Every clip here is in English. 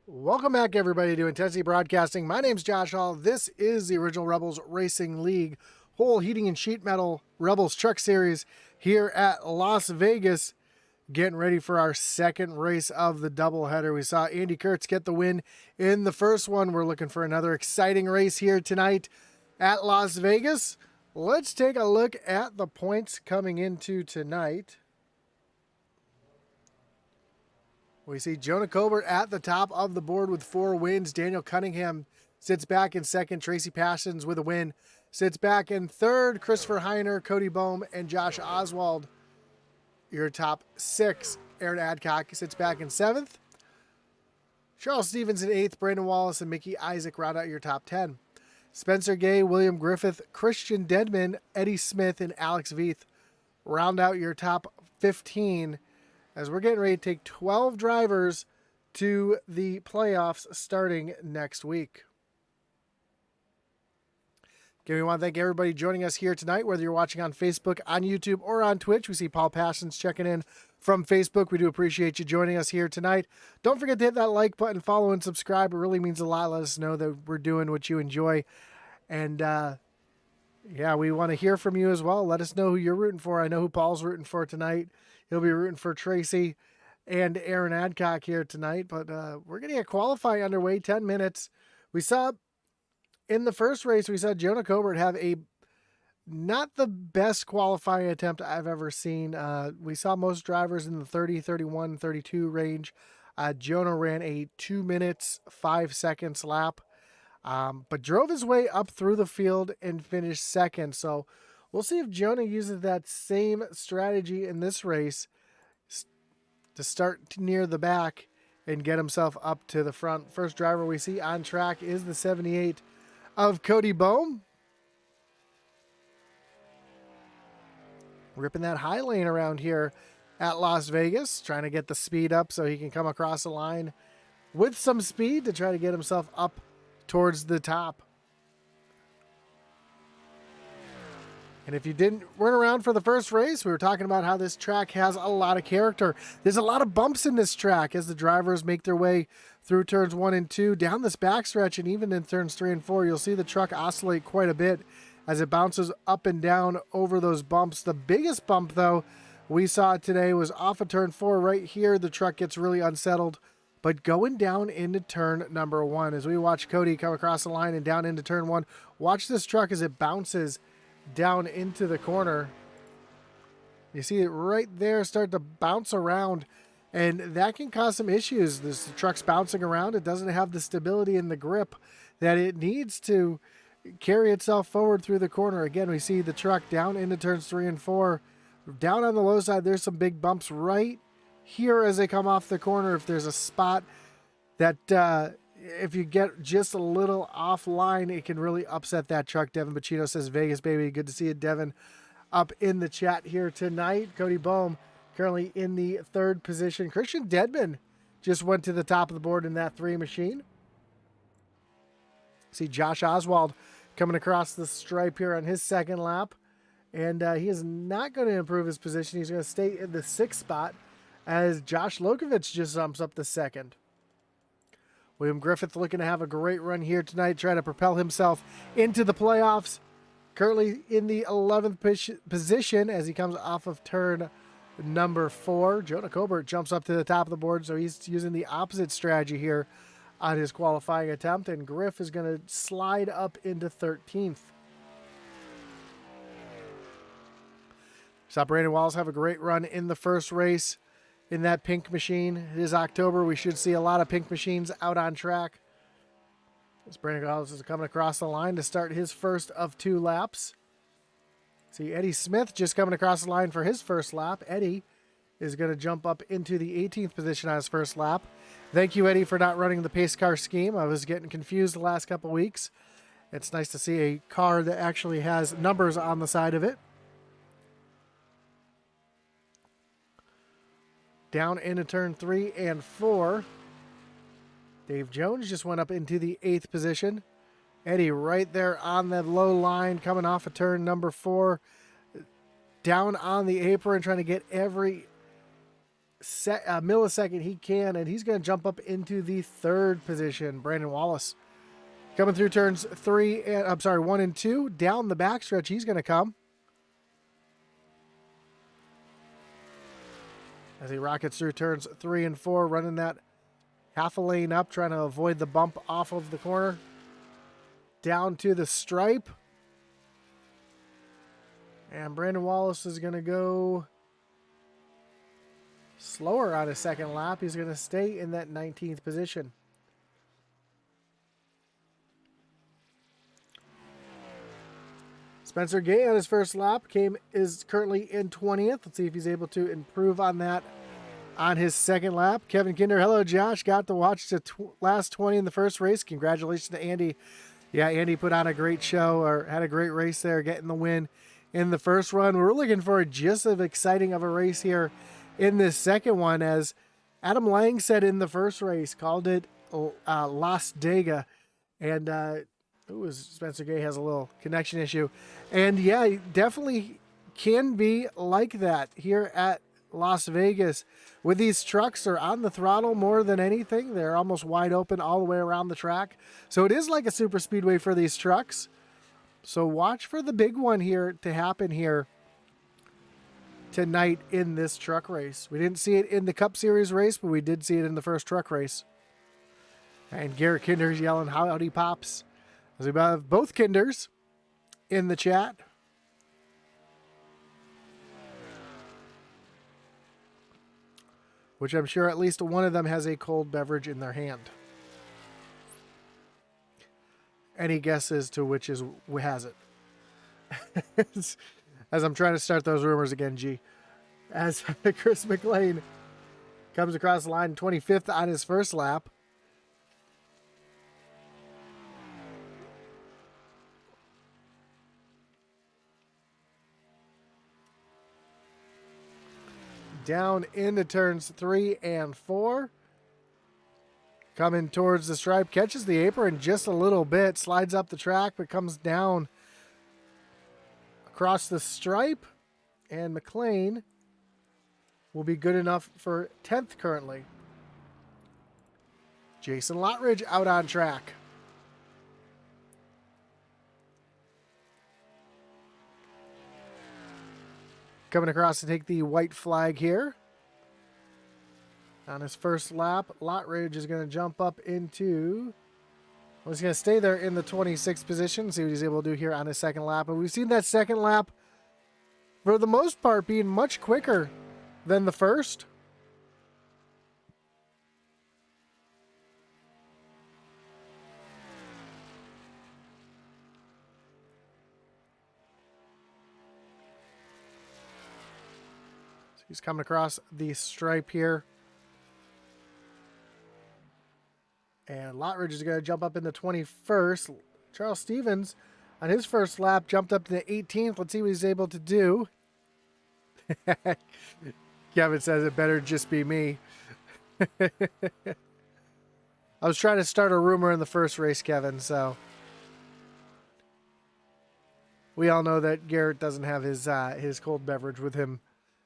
Welcome back, everybody, to Intensity Broadcasting. My name's Josh Holl. This is the Original Rebels Racing League Holl Heating and Sheet Metal Rebels Truck Series here at Las Vegas. Getting ready for our second race of the doubleheader. We saw Andy Kurtz get the win in the first one. We're looking for another exciting race here tonight at Las Vegas. Let's take a look at the points coming into tonight. We see Jonah Colbert at the top of the board with 4 wins. Daniel Cunningham sits back in second. Tracy Parsons with a win sits back in third. Christopher Heiner, Cody Bohm, and Josh Oswald, your top 6. Aaron Adcock sits back in 7th. Charles Stevens in 8th. Brandon Wallace and Mickey Isaac round out your top 10. Spencer Gay, William Griffith, Christian Dedman, Eddie Smith, and Alex Veith round out your top 15. As we're getting ready to take 12 drivers to the playoffs starting next week. Again, we want to thank everybody joining us here tonight, whether you're watching on Facebook, on YouTube, or on Twitch. We see Paul Parsons checking in from Facebook. We do appreciate you joining us here tonight. Don't forget to hit that like button, follow, and subscribe. It really means a lot. Let us know that we're doing what you enjoy. And, yeah, we want to hear from you as well. Let us know who you're rooting for. I know who Paul's rooting for tonight. He'll be rooting for Tracy and Aaron Adcock here tonight. But we're going to get qualifying underway, 10 minutes. We saw in the first race, we saw Jonah Colbert have a not the best qualifying attempt I've ever seen. We saw most drivers in the 30, 31, 32 range. Jonah ran a 2 minutes, 5 seconds lap, but drove his way up through the field and finished second. So we'll see if Jonah uses that same strategy in this race to start near the back and get himself up to the front. First driver we see on track is the 78 of Cody Bohm. Ripping that high lane around here at Las Vegas, trying to get the speed up so he can come across the line with some speed to try to get himself up towards the top. And if you weren't around for the first race, we were talking about how this track has a lot of character. There's a lot of bumps in this track as the drivers make their way through turns 1 and 2, down this backstretch, and even in turns 3 and 4. You'll see the truck oscillate quite a bit as it bounces up and down over those bumps. The biggest bump, though, we saw today was off of turn 4 right here. The truck gets really unsettled. But going down into turn number 1, as we watch Cody come across the line and down into turn 1, watch this truck as it bounces down into the corner. You see it right there start to bounce around, and that can cause some issues. The truck's bouncing around. It doesn't have the stability and the grip that it needs to carry itself forward through the corner. Again, we see the truck down into turns 3 and 4. Down on the low side, there's some big bumps right here as they come off the corner. If there's a spot that if you get just a little offline, it can really upset that truck. Devin Bacino says, Vegas, baby. Good to see you, Devin, up in the chat here tonight. Cody Bohm currently in the 3rd position. Christian Dedman just went to the top of the board in that 3 machine. See Josh Oswald coming across the stripe here on his 2nd lap. And he is not going to improve his position. He's going to stay in the 6th spot as Josh Lokovich just jumps up the 2nd. William Griffith looking to have a great run here tonight, trying to propel himself into the playoffs. Currently in the 11th position as he comes off of turn number 4. Jonah Colbert jumps up to the top of the board, so he's using the opposite strategy here on his qualifying attempt, and Griff is going to slide up into 13th. Saw Brandon Wallace have a great run in the first race in that pink machine. It is October. We should see a lot of pink machines out on track. As Brandon Wallace is coming across the line to start his first of 2 laps. See Eddie Smith just coming across the line for his first lap. Eddie is going to jump up into the 18th position on his first lap. Thank you, Eddie, for not running the pace car scheme. I was getting confused the last couple weeks. It's nice to see a car that actually has numbers on the side of it. Down into turn 3 and 4. Dave Jones just went up into the 8th position. Eddie right there on the low line coming off of turn number 4. Down on the apron trying to get every millisecond he can, and he's going to jump up into the third position. Brandon Wallace coming through turns 1 and 2. Down the backstretch, he's going to come as he rockets through turns 3 and 4, running that half a lane up, trying to avoid the bump off of the corner. Down to the stripe. And Brandon Wallace is going to go slower on his second lap. He's going to stay in that 19th position. Spencer Gay on his first lap is currently in 20th. Let's see if he's able to improve on that on his second lap. Kevin Kinder, hello Josh. Got to watch the last 20 in the first race. Congratulations to Andy. Yeah, Andy put on a great show, or had a great race there, getting the win in the first run. We're looking for just as exciting of a race here in this second one, as Adam Lang said in the first race, called it Las Dega. And Spencer Gay has a little connection issue. And yeah, definitely can be like that here at Las Vegas. With these trucks, they're on the throttle more than anything. They're almost wide open all the way around the track. So it is like a super speedway for these trucks. So watch for the big one here to happen here tonight in this truck race. We didn't see it in the Cup Series race, but we did see it in the first truck race. And Garrett Kinder's yelling, howdy pops. As we have both Kinders in the chat. Which I'm sure at least one of them has a cold beverage in their hand. Any guesses to which has it? As I'm trying to start those rumors again, G. As Chris McLean comes across the line 25th on his first lap. Down into turns 3 and 4. Coming towards the stripe, catches the apron just a little bit, slides up the track, but comes down across the stripe. And McLean will be good enough for 10th currently. Jason Lottridge out on track. Coming across to take the white flag here. On his first lap, Lottridge is going to jump up into... Well, he's going to stay there in the 26th position, see what he's able to do here on his second lap. And we've seen that second lap, for the most part, being much quicker than the first. So he's coming across the stripe here. And Lottridge is going to jump up in the 21st. Charles Stevens, on his first lap, jumped up to the 18th. Let's see what he's able to do. Kevin says it better just be me. I was trying to start a rumor in the first race, Kevin, so... We all know that Garrett doesn't have his cold beverage with him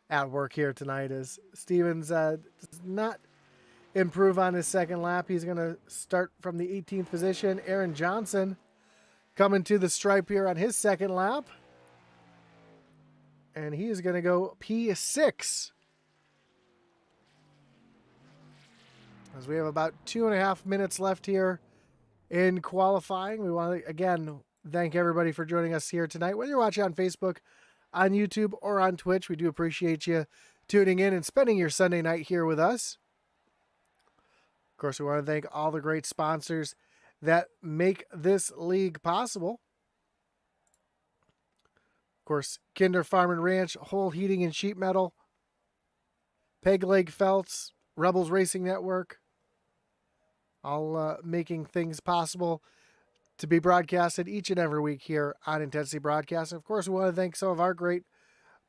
at work here tonight, as Stevens does not improve on his second lap. He's going to start from the 18th position. Aaron Johnson coming to the stripe here on his second lap. And he is going to go P6. As we have about 2.5 minutes left here in qualifying. We want to, again, thank everybody for joining us here tonight. Whether you're watching on Facebook, on YouTube, or on Twitch, we do appreciate you tuning in and spending your Sunday night here with us. Of course, we want to thank all the great sponsors that make this league possible. Of course, Kinder Farm and Ranch, Holl Heating and Sheet Metal, Peg Leg Felts, Rebels Racing Network, all making things possible to be broadcasted each and every week here on Intensity Broadcasting. Of course, we want to thank some of our great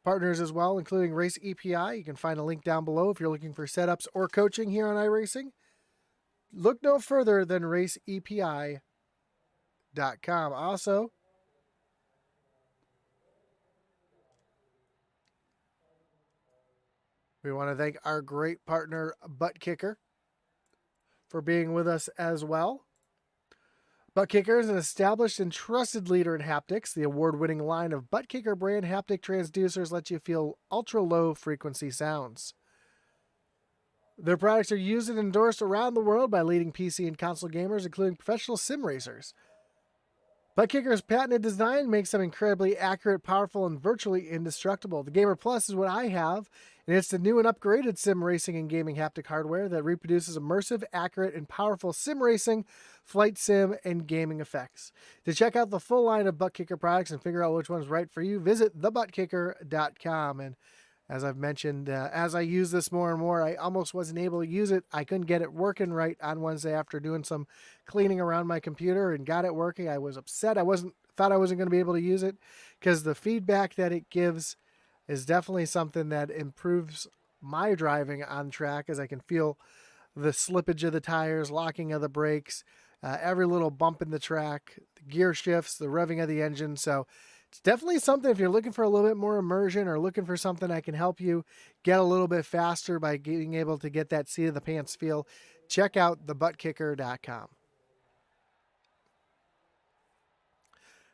partners as well, including Race EPI. You can find a link down below if you're looking for setups or coaching here on iRacing. Look no further than raceepi.com. Also, We want to thank our great partner, Butt Kicker, for being with us as well. Butt Kicker is an established and trusted leader in haptics. The award-winning line of Butt Kicker brand haptic transducers lets you feel ultra-low frequency sounds. Their products are used and endorsed around the world by leading PC and console gamers, including professional sim racers. Butt Kicker's patented design makes them incredibly accurate, powerful, and virtually indestructible. The Gamer Plus is what I have, and it's the new and upgraded sim racing and gaming haptic hardware that reproduces immersive, accurate, and powerful sim racing, flight sim, and gaming effects. To check out the full line of Butt Kicker products and figure out which one's right for you, visit thebuttkicker.com. And as I've mentioned, as I use this more and more, I almost wasn't able to use it. I couldn't get it working right on Wednesday after doing some cleaning around my computer and got it working. I was upset. Thought I wasn't going to be able to use it because the feedback that it gives is definitely something that improves my driving on track, as I can feel the slippage of the tires, locking of the brakes, every little bump in the track, the gear shifts, the revving of the engine. So it's definitely something if you're looking for a little bit more immersion or looking for something that can help you get a little bit faster by being able to get that seat of the pants feel, check out thebuttkicker.com.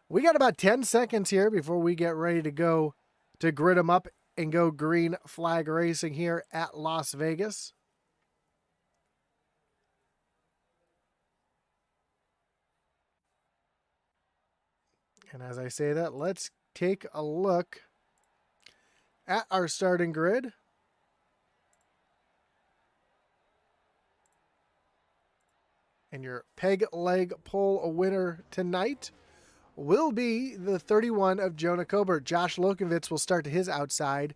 We got about 10 seconds here before we get ready to go to grid them up and go green flag racing here at Las Vegas. And as I say that, let's take a look at our starting grid. And your peg leg pull winner tonight will be the 31 of Jonah Cobert. Josh Lokovitz will start to his outside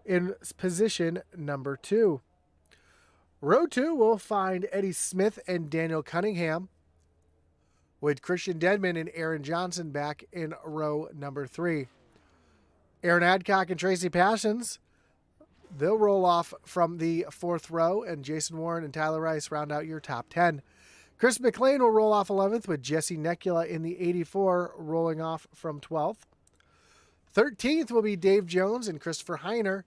in position number 2. Row 2 will find Eddie Smith and Daniel Cunningham, with Christian Denman and Aaron Johnson back in row number 3. Aaron Adcock and Tracy Passions, they'll roll off from the 4th row, and Jason Warren and Tyler Rice round out your top 10. Chris McLean will roll off 11th, with Jesse Nekula in the 84 rolling off from 12th. 13th will be Dave Jones and Christopher Heiner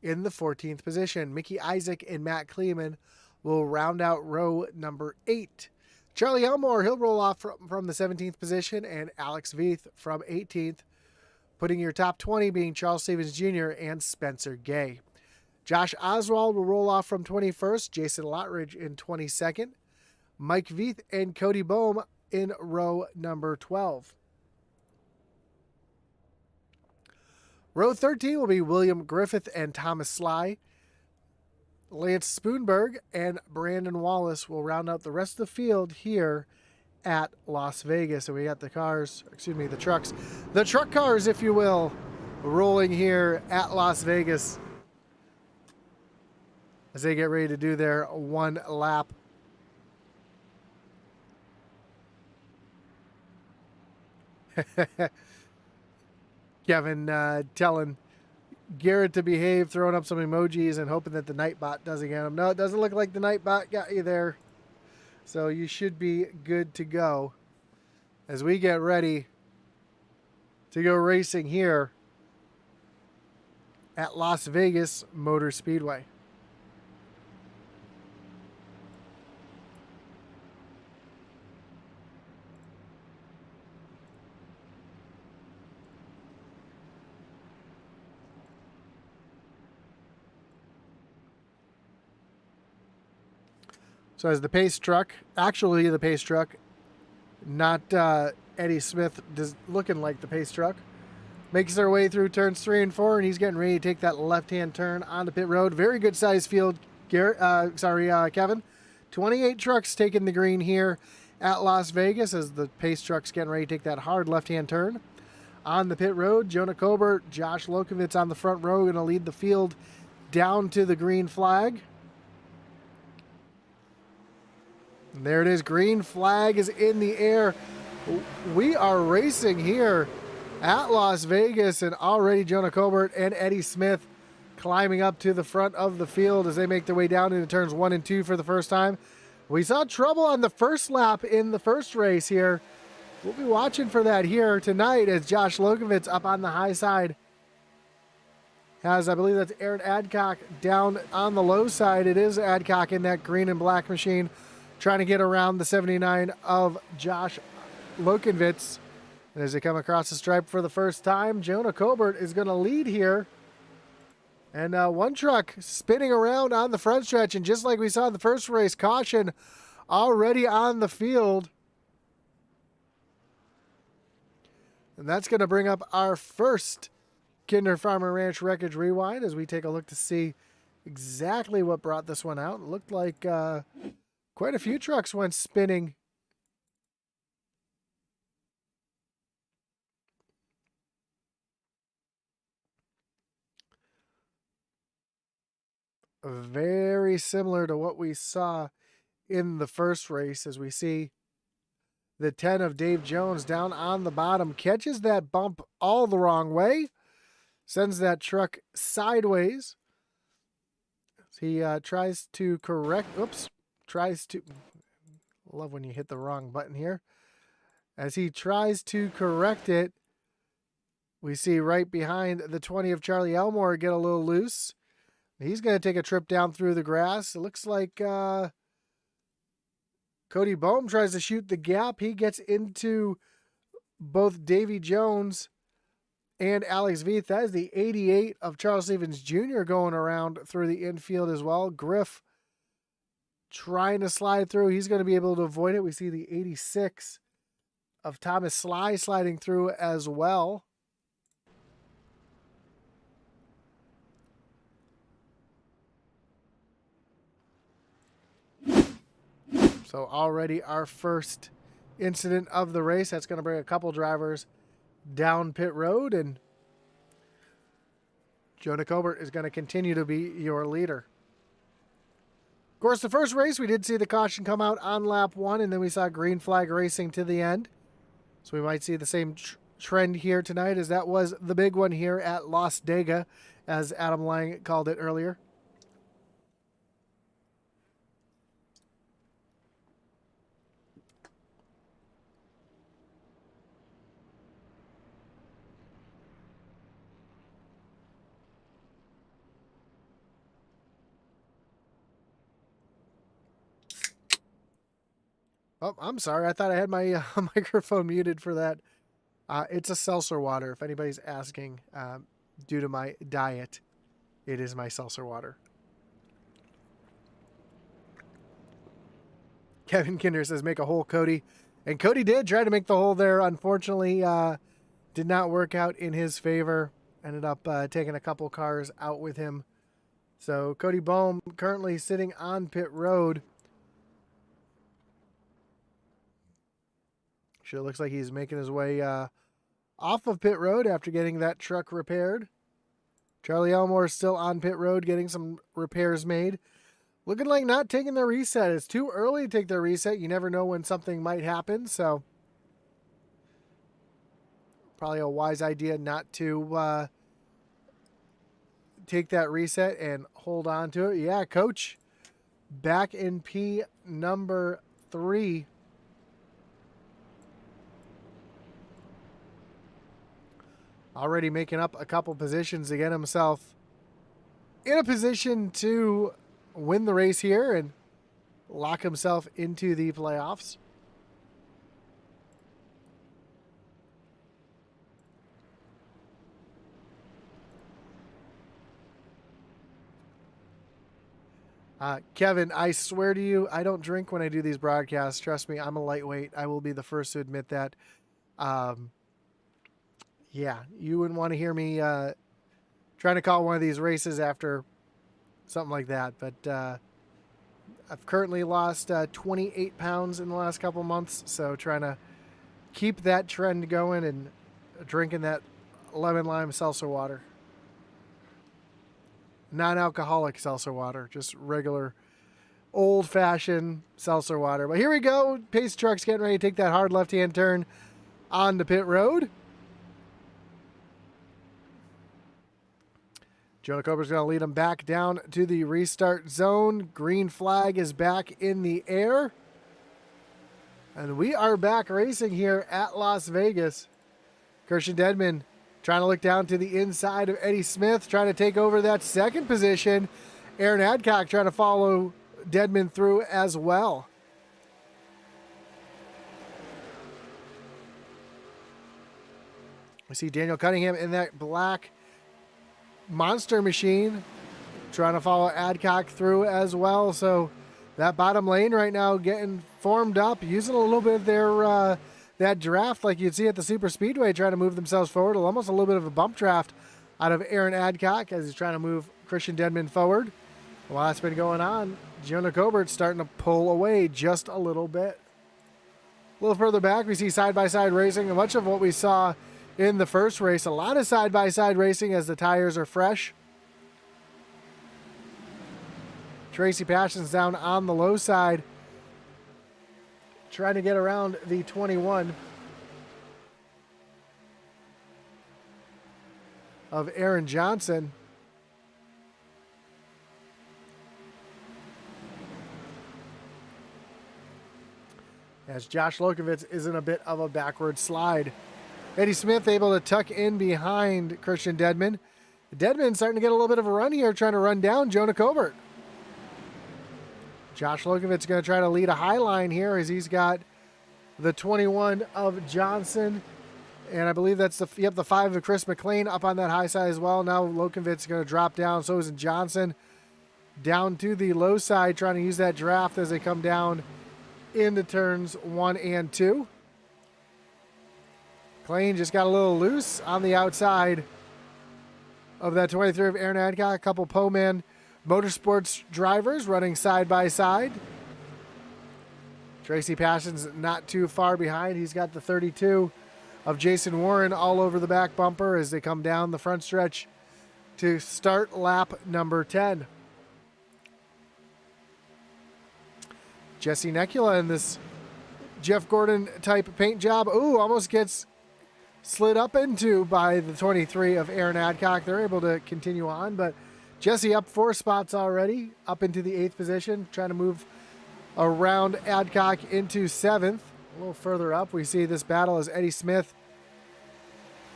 in the 14th position. Mickey Isaac and Matt Kleeman will round out row number 8. Charlie Elmore, he'll roll off from the 17th position, and Alex Veith from 18th, putting your top 20 being Charles Stevens Jr. and Spencer Gay. Josh Oswald will roll off from 21st, Jason Lottridge in 22nd, Mike Veith and Cody Bohm in row number 12. Row 13 will be William Griffith and Thomas Sly. Lance Spoonberg and Brandon Wallace will round out the rest of the field here at Las Vegas. And we got the truck cars, if you will, rolling here at Las Vegas as they get ready to do their one lap. Kevin telling Garrett to behave, throwing up some emojis and hoping that the Nightbot doesn't get him. No, it doesn't look like the Nightbot got you there. So you should be good to go as we get ready to go racing here at Las Vegas Motor Speedway. So as the pace truck, not Eddie Smith, looking like the pace truck, makes their way through turns 3 and 4, and he's getting ready to take that left-hand turn onto pit road. Very good size field, Kevin. 28 trucks taking the green here at Las Vegas as the pace truck's getting ready to take that hard left-hand turn. On the pit road, Jonah Cobert, Josh Lokovitz on the front row, going to lead the field down to the green flag. And there it is. Green flag is in the air. We are racing here at Las Vegas, and already Jonah Cobert and Eddie Smith climbing up to the front of the field as they make their way down into turns 1 and 2 for the first time. We saw trouble on the first lap in the first race here. We'll be watching for that here tonight as Josh Lokovitz up on the high side has, I believe that's Aaron Adcock down on the low side. It is Adcock in that green and black machine trying to get around the 79 of Josh Lokenvitz. And as they come across the stripe for the first time, Jonah Colbert is going to lead here. And one truck spinning around on the front stretch. And just like we saw in the first race, caution already on the field. And that's going to bring up our first Kinder Farmer Ranch Wreckage Rewind as we take a look to see exactly what brought this one out. It looked like quite a few trucks went spinning. Very similar to what we saw in the first race, as we see the 10 of Dave Jones down on the bottom, catches that bump all the wrong way, sends that truck sideways. He tries to correct, love when you hit the wrong button here. As he tries to correct it, we see right behind the 20 of Charlie Elmore get a little loose. He's going to take a trip down through the grass. It looks like Cody Bohm tries to shoot the gap. He gets into both Davy Jones and Alex Veith. That is the 88 of Charles Stevens Jr. going around through the infield as well. Griff trying to slide through. He's going to be able to avoid it. We see the 86 of Thomas Sly sliding through as well. So already our first incident of the race. That's going to bring a couple drivers down pit road, and Jonah Colbert is going to continue to be your leader. Of course, the first race, we did see the caution come out on lap 1, and then we saw green flag racing to the end. So we might see the same trend here tonight, as that was the big one here at Las Dega, as Adam Lang called it earlier. Oh, I'm sorry. I thought I had my microphone muted for that. It's a seltzer water, if anybody's asking. Due to my diet, it is my seltzer water. Kevin Kinder says, make a hole, Cody. And Cody did try to make the hole there. Unfortunately, did not work out in his favor. Ended up taking a couple cars out with him. So Cody Bohm currently sitting on pit road. Sure looks like he's making his way off of pit road after getting that truck repaired. Charlie Elmore is still on pit road getting some repairs made. Looking like not taking the reset. It's too early to take the reset. You never know when something might happen. So probably a wise idea not to take that reset and hold on to it. Yeah, Coach back in P number 3. Already making up a couple positions to get himself in a position to win the race here and lock himself into the playoffs. Kevin, I swear to you, I don't drink when I do these broadcasts. Trust me, I'm a lightweight. I will be the first to admit that. Yeah, you wouldn't want to hear me trying to call one of these races after something like that. But I've currently lost 28 pounds in the last couple months, so trying to keep that trend going and drinking that lemon lime seltzer water. Non-alcoholic seltzer water, just regular old-fashioned seltzer water. But here we go. Pace truck's getting ready to take that hard left-hand turn onto pit road. Jonah Colbert's going to lead him back down to the restart zone. Green flag is back in the air. And we are back racing here at Las Vegas. Christian Dedman Trying to look down to the inside of Eddie Smith, trying to take over that second position. Aaron Adcock trying to follow Deadman through as well. We see Daniel Cunningham in that black monster machine trying to follow Adcock through as well. So that bottom lane right now getting formed up, using a little bit of their that draft like you'd see at the Super Speedway, trying to move themselves forward. Almost a little bit of a bump draft out of Aaron Adcock as he's trying to move Christian Deadman forward. While that's been going on, Jonah Cobert's starting to pull away just a little bit. A little further back, we see side-by-side racing, and much of what we saw in the first race. A lot of side-by-side racing as the tires are fresh. Tracy Passions down on the low side, trying to get around the 21 of Aaron Johnson. As Josh Lokovitz is in a bit of a backward slide. Eddie Smith able to tuck in behind Christian Deadman. Deadman starting to get a little bit of a run here, trying to run down Jonah Cobert. Josh Lokovitz going to try to lead a high line here as he's got the 21 of Johnson. And I believe that's the 5 of Chris McLean up on that high side as well. Now Lokovitz is going to drop down. So is Johnson down to the low side, trying to use that draft as they come down into turns 1 and 2. McLean just got a little loose on the outside of that 23 of Aaron Adcock. A couple Poman Motorsports drivers running side by side. Tracy Passions not too far behind. He's got the 32 of Jason Warren all over the back bumper as they come down the front stretch to start lap number 10. Jesse Necula in this Jeff Gordon type paint job. Ooh, almost gets slid up into by the 23 of Aaron Adcock. They're able to continue on, but Jesse up 4 spots already, up into the 8th position, trying to move around Adcock into 7th. A little further up, we see this battle as Eddie Smith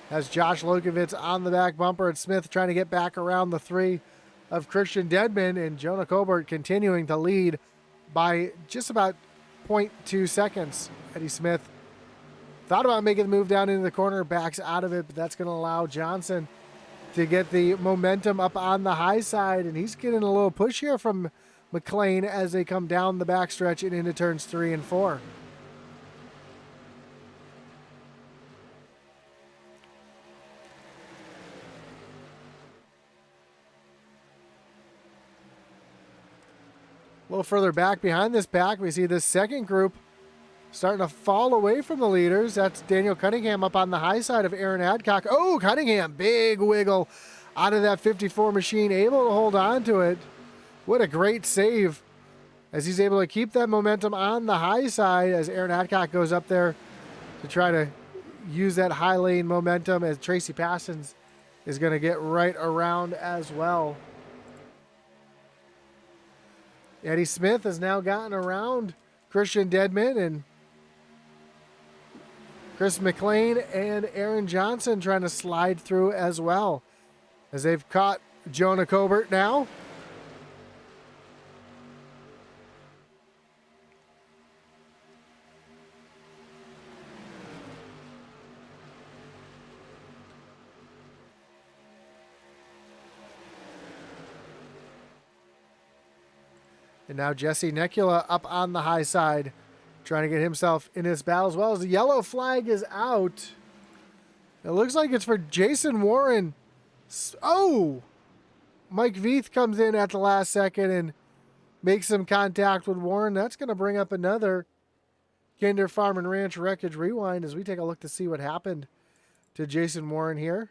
has Josh Lokovitz on the back bumper, and Smith trying to get back around the 3 of Christian Deadman, and Jonah Cobert continuing to lead by just about 0.2 seconds. Eddie Smith thought about making the move down into the corner, backs out of it, but that's going to allow Johnson to get the momentum up on the high side, and he's getting a little push here from McLean as they come down the backstretch and into turns 3 and 4. A little further back behind this pack, we see this second group starting to fall away from the leaders. That's Daniel Cunningham up on the high side of Aaron Adcock. Oh, Cunningham, big wiggle out of that 54 machine, able to hold on to it. What a great save as he's able to keep that momentum on the high side as Aaron Adcock goes up there to try to use that high lane momentum as Tracy Passions is going to get right around as well. Eddie Smith has now gotten around Christian Deadman, and Chris McLean and Aaron Johnson trying to slide through as well as they've caught Jonah Cobert now. And now Jesse Necula up on the high side, trying to get himself in this battle as well as the yellow flag is out. It looks like it's for Jason Warren. Oh! Mike Veith comes in at the last second and makes some contact with Warren. That's going to bring up another Kinder Farm and Ranch Wreckage Rewind as we take a look to see what happened to Jason Warren here.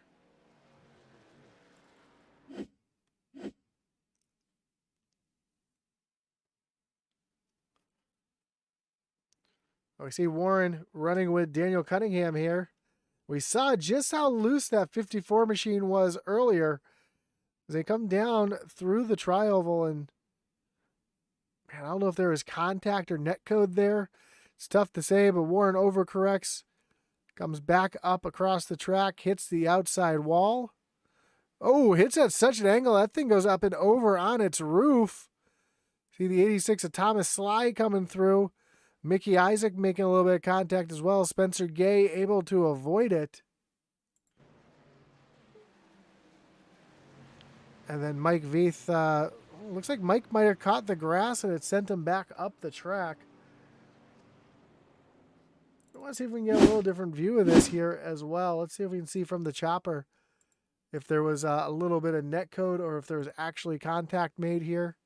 We see Warren running with Daniel Cunningham here. We saw just how loose that 54 machine was earlier as they come down through the tri-oval, and man, I don't know if there was contact or net code there. It's tough to say, but Warren overcorrects, Comes back up across the track, hits the outside wall. Oh, hits at such an angle, that thing goes up and over on its roof. See the 86 of Thomas Sly coming through. Mickey Isaac making a little bit of contact as well. Spencer Gay able to avoid it. And then Mike Veith, looks like Mike might have caught the grass and it sent him back up the track. I want to see if we can get a little different view of this here as well. Let's see if we can see from the chopper if there was a little bit of net code or if there was actually contact made here.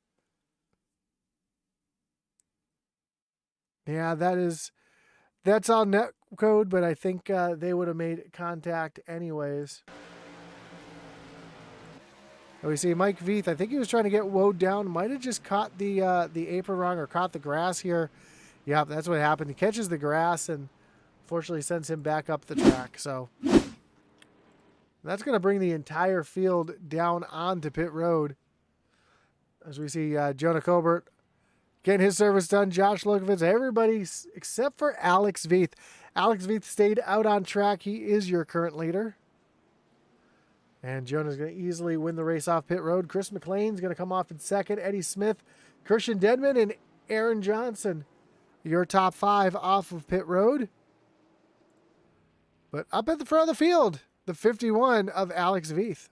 Yeah, that's all net code, but I think they would have made contact anyways. And we see Mike Veith, I think he was trying to get Woad down, might have just caught the apron wrong or caught the grass here. Yeah, that's what happened. He catches the grass and fortunately sends him back up the track. So that's going to bring the entire field down onto pit road. As we see Jonah Colbert getting his service done. Josh Lokovitz, everybody except for Alex Veith. Alex Veith stayed out on track. He is your current leader. And Jonah's going to easily win the race off pit road. Chris McLean's going to come off in second. Eddie Smith, Christian Dedman, and Aaron Johnson, your top 5 off of pit road. But up at the front of the field, the 51 of Alex Veith.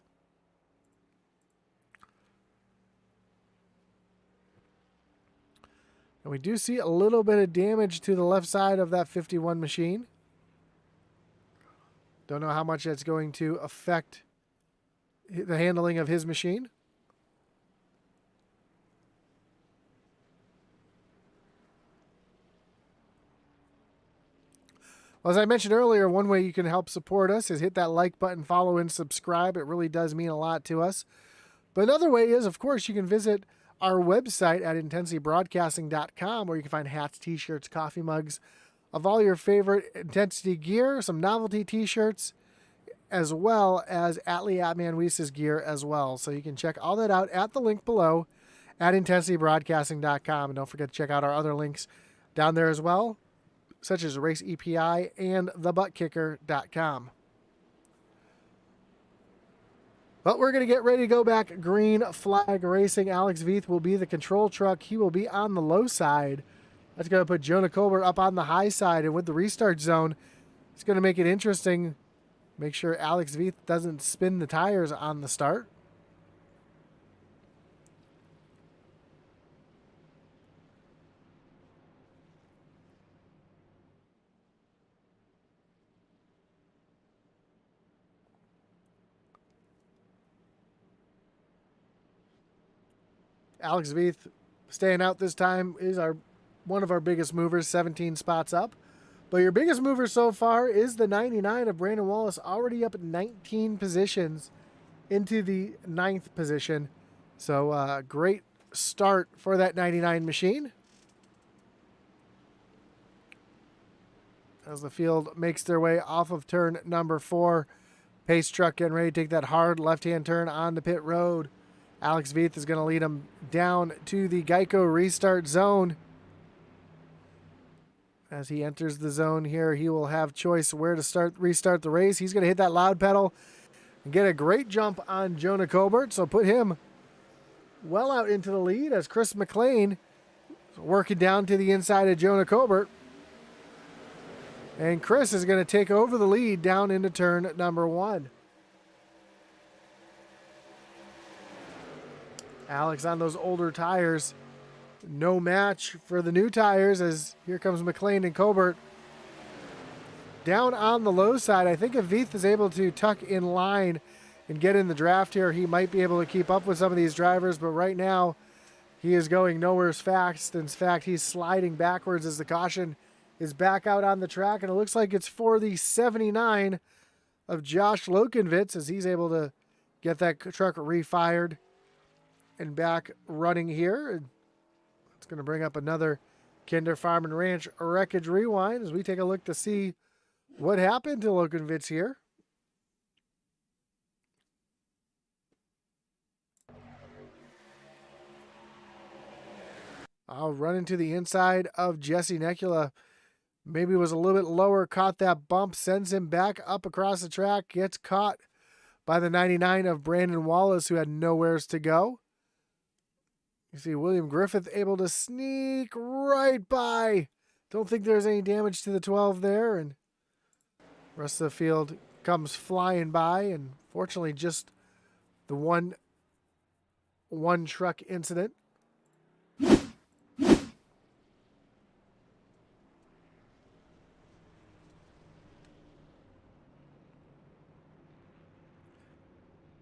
And we do see a little bit of damage to the left side of that 51 machine. Don't know how much that's going to affect the handling of his machine. Well, as I mentioned earlier, one way you can help support us is hit that like button, follow, and subscribe. It really does mean a lot to us. But another way is, of course, you can visit our website at intensitybroadcasting.com, where you can find hats, t-shirts, coffee mugs of all your favorite Intensity gear, some novelty t-shirts, as well as Atlee Atman Weiss's gear as well. So you can check all that out at the link below at intensitybroadcasting.com. And don't forget to check out our other links down there as well, such as Race EPI and thebuttkicker.com. But we're going to get ready to go back green flag racing. Alex Veith will be the control truck. He will be on the low side. That's going to put Jonah Colbert up on the high side. And with the restart zone, it's going to make it interesting. Make sure Alex Veith doesn't spin the tires on the start. Alex Veith staying out this time is one of our biggest movers, 17 spots up. But your biggest mover so far is the 99 of Brandon Wallace, already up at 19 positions into the 9th position. So great start for that 99 machine. As the field makes their way off of turn number 4, pace truck getting ready to take that hard left-hand turn on the pit road. Alex Veith is going to lead him down to the Geico Restart zone. As he enters the zone here, he will have choice where to restart the race. He's going to hit that loud pedal and get a great jump on Jonah Colbert. So put him well out into the lead as Chris McLean is working down to the inside of Jonah Colbert. And Chris is going to take over the lead down into turn number 1. Alex on those older tires. No match for the new tires as here comes McLean and Colbert. Down on the low side, I think if Veith is able to tuck in line and get in the draft here, he might be able to keep up with some of these drivers. But right now, he is going nowhere fast. In fact, he's sliding backwards as the caution is back out on the track. And it looks like it's for the 79 of Josh Lokenvitz as he's able to get that truck refired and back running here. It's going to bring up another Kinder Farm and Ranch Wreckage Rewind as we take a look to see what happened to Lokenvitz here. I'll run into the inside of Jesse Nekula. Maybe was a little bit lower, caught that bump, sends him back up across the track, gets caught by the 99 of Brandon Wallace, who had nowheres to go. You see William Griffith able to sneak right by. Don't think there's any damage to the 12 there, and the rest of the field comes flying by, and fortunately just the one truck incident.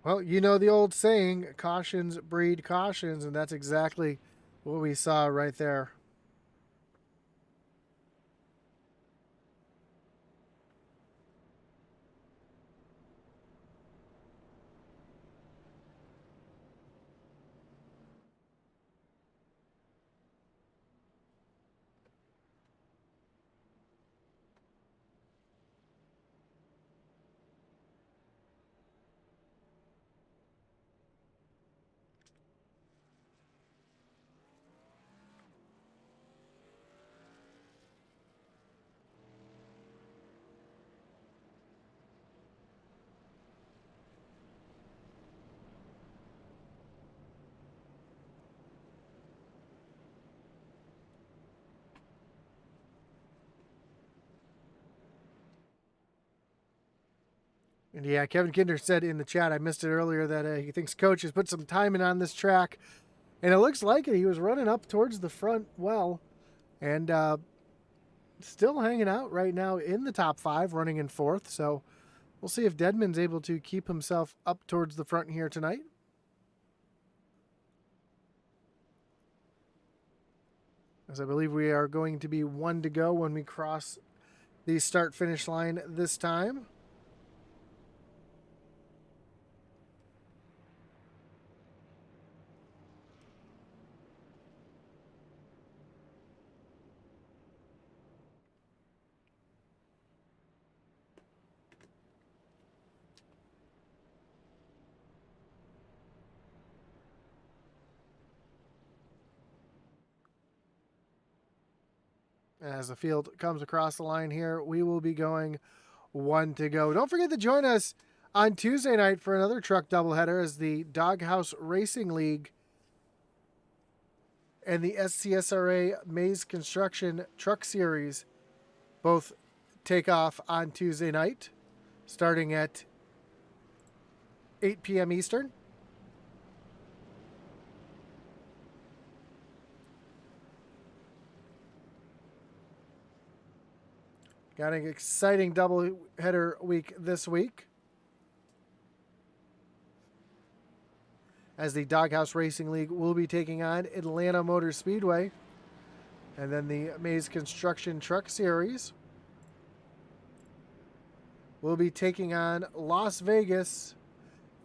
Well, you know the old saying, cautions breed cautions, and that's exactly what we saw right there. And yeah, Kevin Kinder said in the chat, I missed it earlier, that he thinks Coach has put some time in on this track. And it looks like it. He was running up towards the front well. And still hanging out right now in the top 5, running in 4th. So we'll see if Dedman's able to keep himself up towards the front here tonight. As I believe we are going to be 1 to go when we cross the start-finish line this time. As the field comes across the line here, we will be going 1 to go. Don't forget to join us on Tuesday night for another truck doubleheader as the Doghouse Racing League and the SCSRA Maze Construction Truck Series both take off on Tuesday night, starting at 8 p.m. Eastern. Got an exciting doubleheader week this week, as the Doghouse Racing League will be taking on Atlanta Motor Speedway, and then the Maze Construction Truck Series will be taking on Las Vegas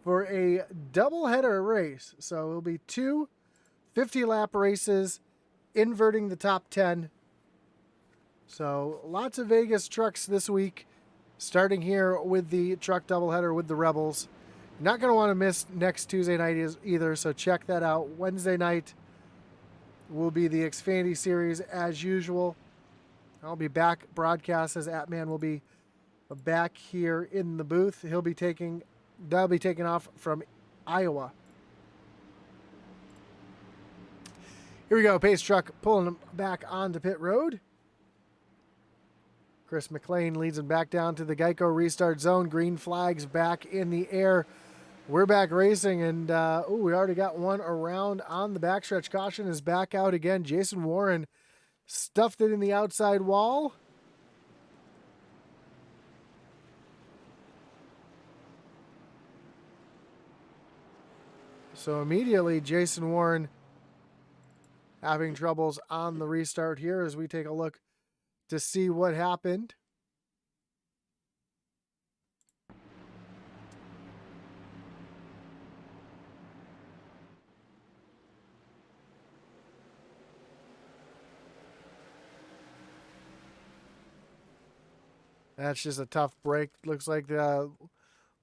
for a doubleheader race. So it will be 2 50-lap races, inverting the top 10. So lots of Vegas trucks this week, starting here with the truck doubleheader with the Rebels. Not going to want to miss next Tuesday night either, so check that out. Wednesday night will be the Xfinity Series as usual. I'll be back broadcast as Atman will be back here in the booth. That'll be taking off from Iowa. Here we go, pace truck pulling them back onto pit road. Chris McLean leads him back down to the Geico Restart zone. Green flags back in the air. We're back racing, and we already got one around on the backstretch. Caution is back out again. Jason Warren stuffed it in the outside wall. So immediately, Jason Warren having troubles on the restart here as we take a look to see what happened. That's just a tough break. Looks like a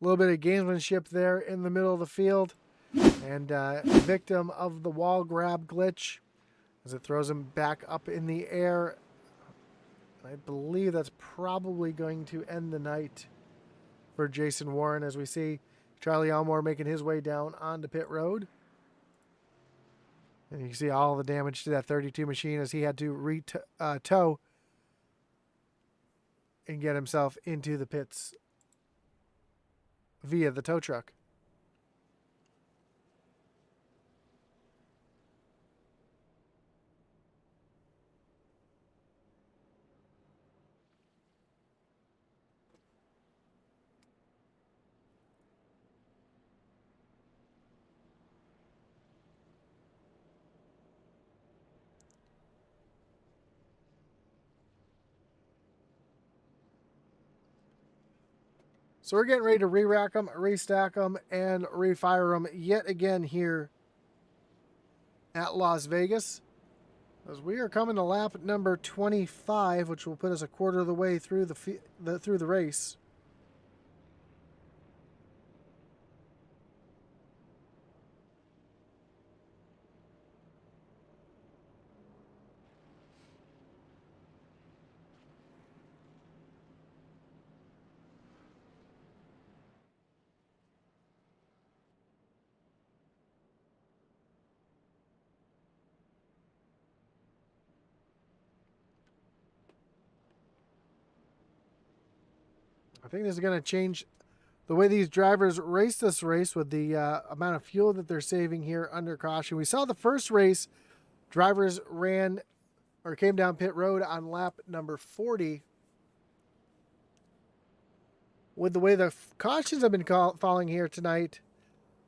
little bit of gamesmanship there in the middle of the field. And victim of the wall grab glitch as it throws him back up in the air. I believe that's probably going to end the night for Jason Warren, as we see Charlie Elmore making his way down onto pit road. And you can see all the damage to that 32 machine as he had to tow and get himself into the pits via the tow truck. So we're getting ready to re-rack them, restack them, and refire them yet again here at Las Vegas. As we are coming to lap number 25, which will put us a quarter of the way through the race. I think this is going to change the way these drivers race this race with the amount of fuel that they're saving here under caution. We saw the first race, drivers ran or came down pit road on lap number 40. With the way the cautions have been falling here tonight,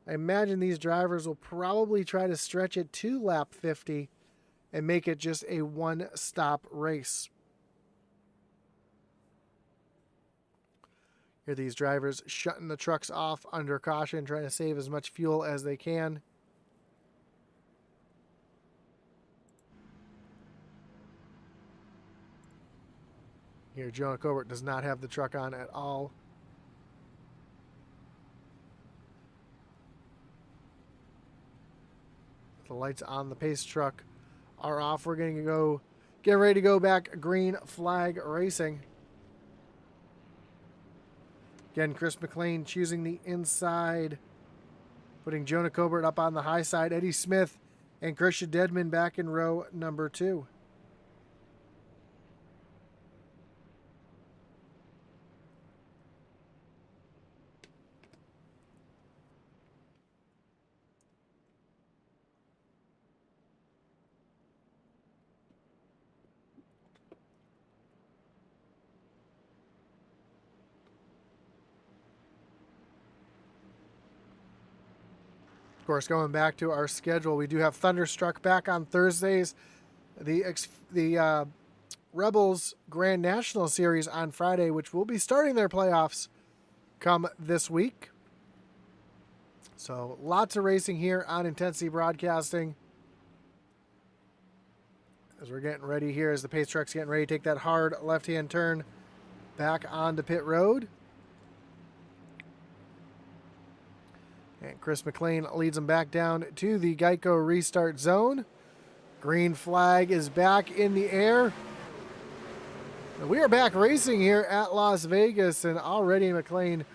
I imagine these drivers will probably try to stretch it to lap 50 and make it just a one-stop race. Here these drivers shutting the trucks off under caution, trying to save as much fuel as they can. Here, Jonah Cobert does not have the truck on at all. The lights on the pace truck are off. We're going to get ready to go back green flag racing. Again, Chris McLean choosing the inside, putting Jonah Cobert up on the high side. Eddie Smith and Christian Dedman back in row number 2. Of course, going back to our schedule, we do have Thunderstruck back on Thursdays. The Rebels Grand National Series on Friday, which will be starting their playoffs come this week. So lots of racing here on Intensity Broadcasting. As we're getting ready here, as the pace truck's getting ready to take that hard left-hand turn back onto pit road. And Chris McLean leads them back down to the Geico Restart zone. Green flag is back in the air. And we are back racing here at Las Vegas, and already McLean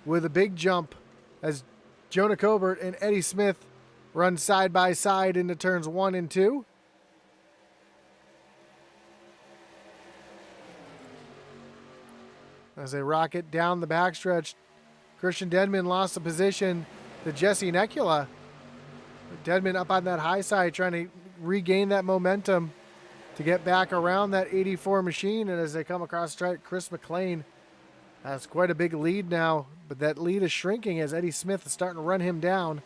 with a big jump as Jonah Cobert and Eddie Smith run side by side into turns 1 and 2. As they rocket down the backstretch, Christian Dedman lost the position to Jesse Necula. Dedman up on that high side trying to regain that momentum to get back around that 84 machine. And as they come across track, Chris McLean has quite a big lead now, but that lead is shrinking as Eddie Smith is starting to run him down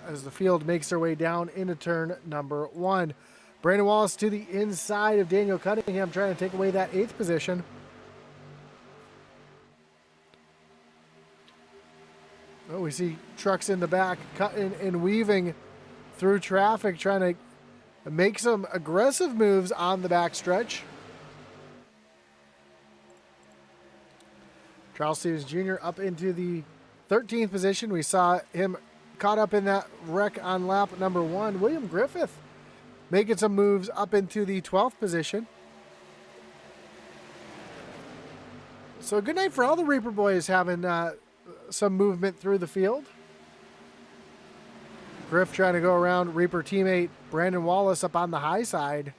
as the field makes their way down into turn number 1. Brandon Wallace to the inside of Daniel Cunningham trying to take away that 8th position. Oh, we see trucks in the back cutting and weaving through traffic, trying to make some aggressive moves on the backstretch. Charles Stevens Jr. up into the 13th position. We saw him caught up in that wreck on lap number 1. William Griffith making some moves up into the 12th position. So good night for all the Reaper boys having some movement through the field. Griff trying to go around Reaper teammate Brandon Wallace up on the high side.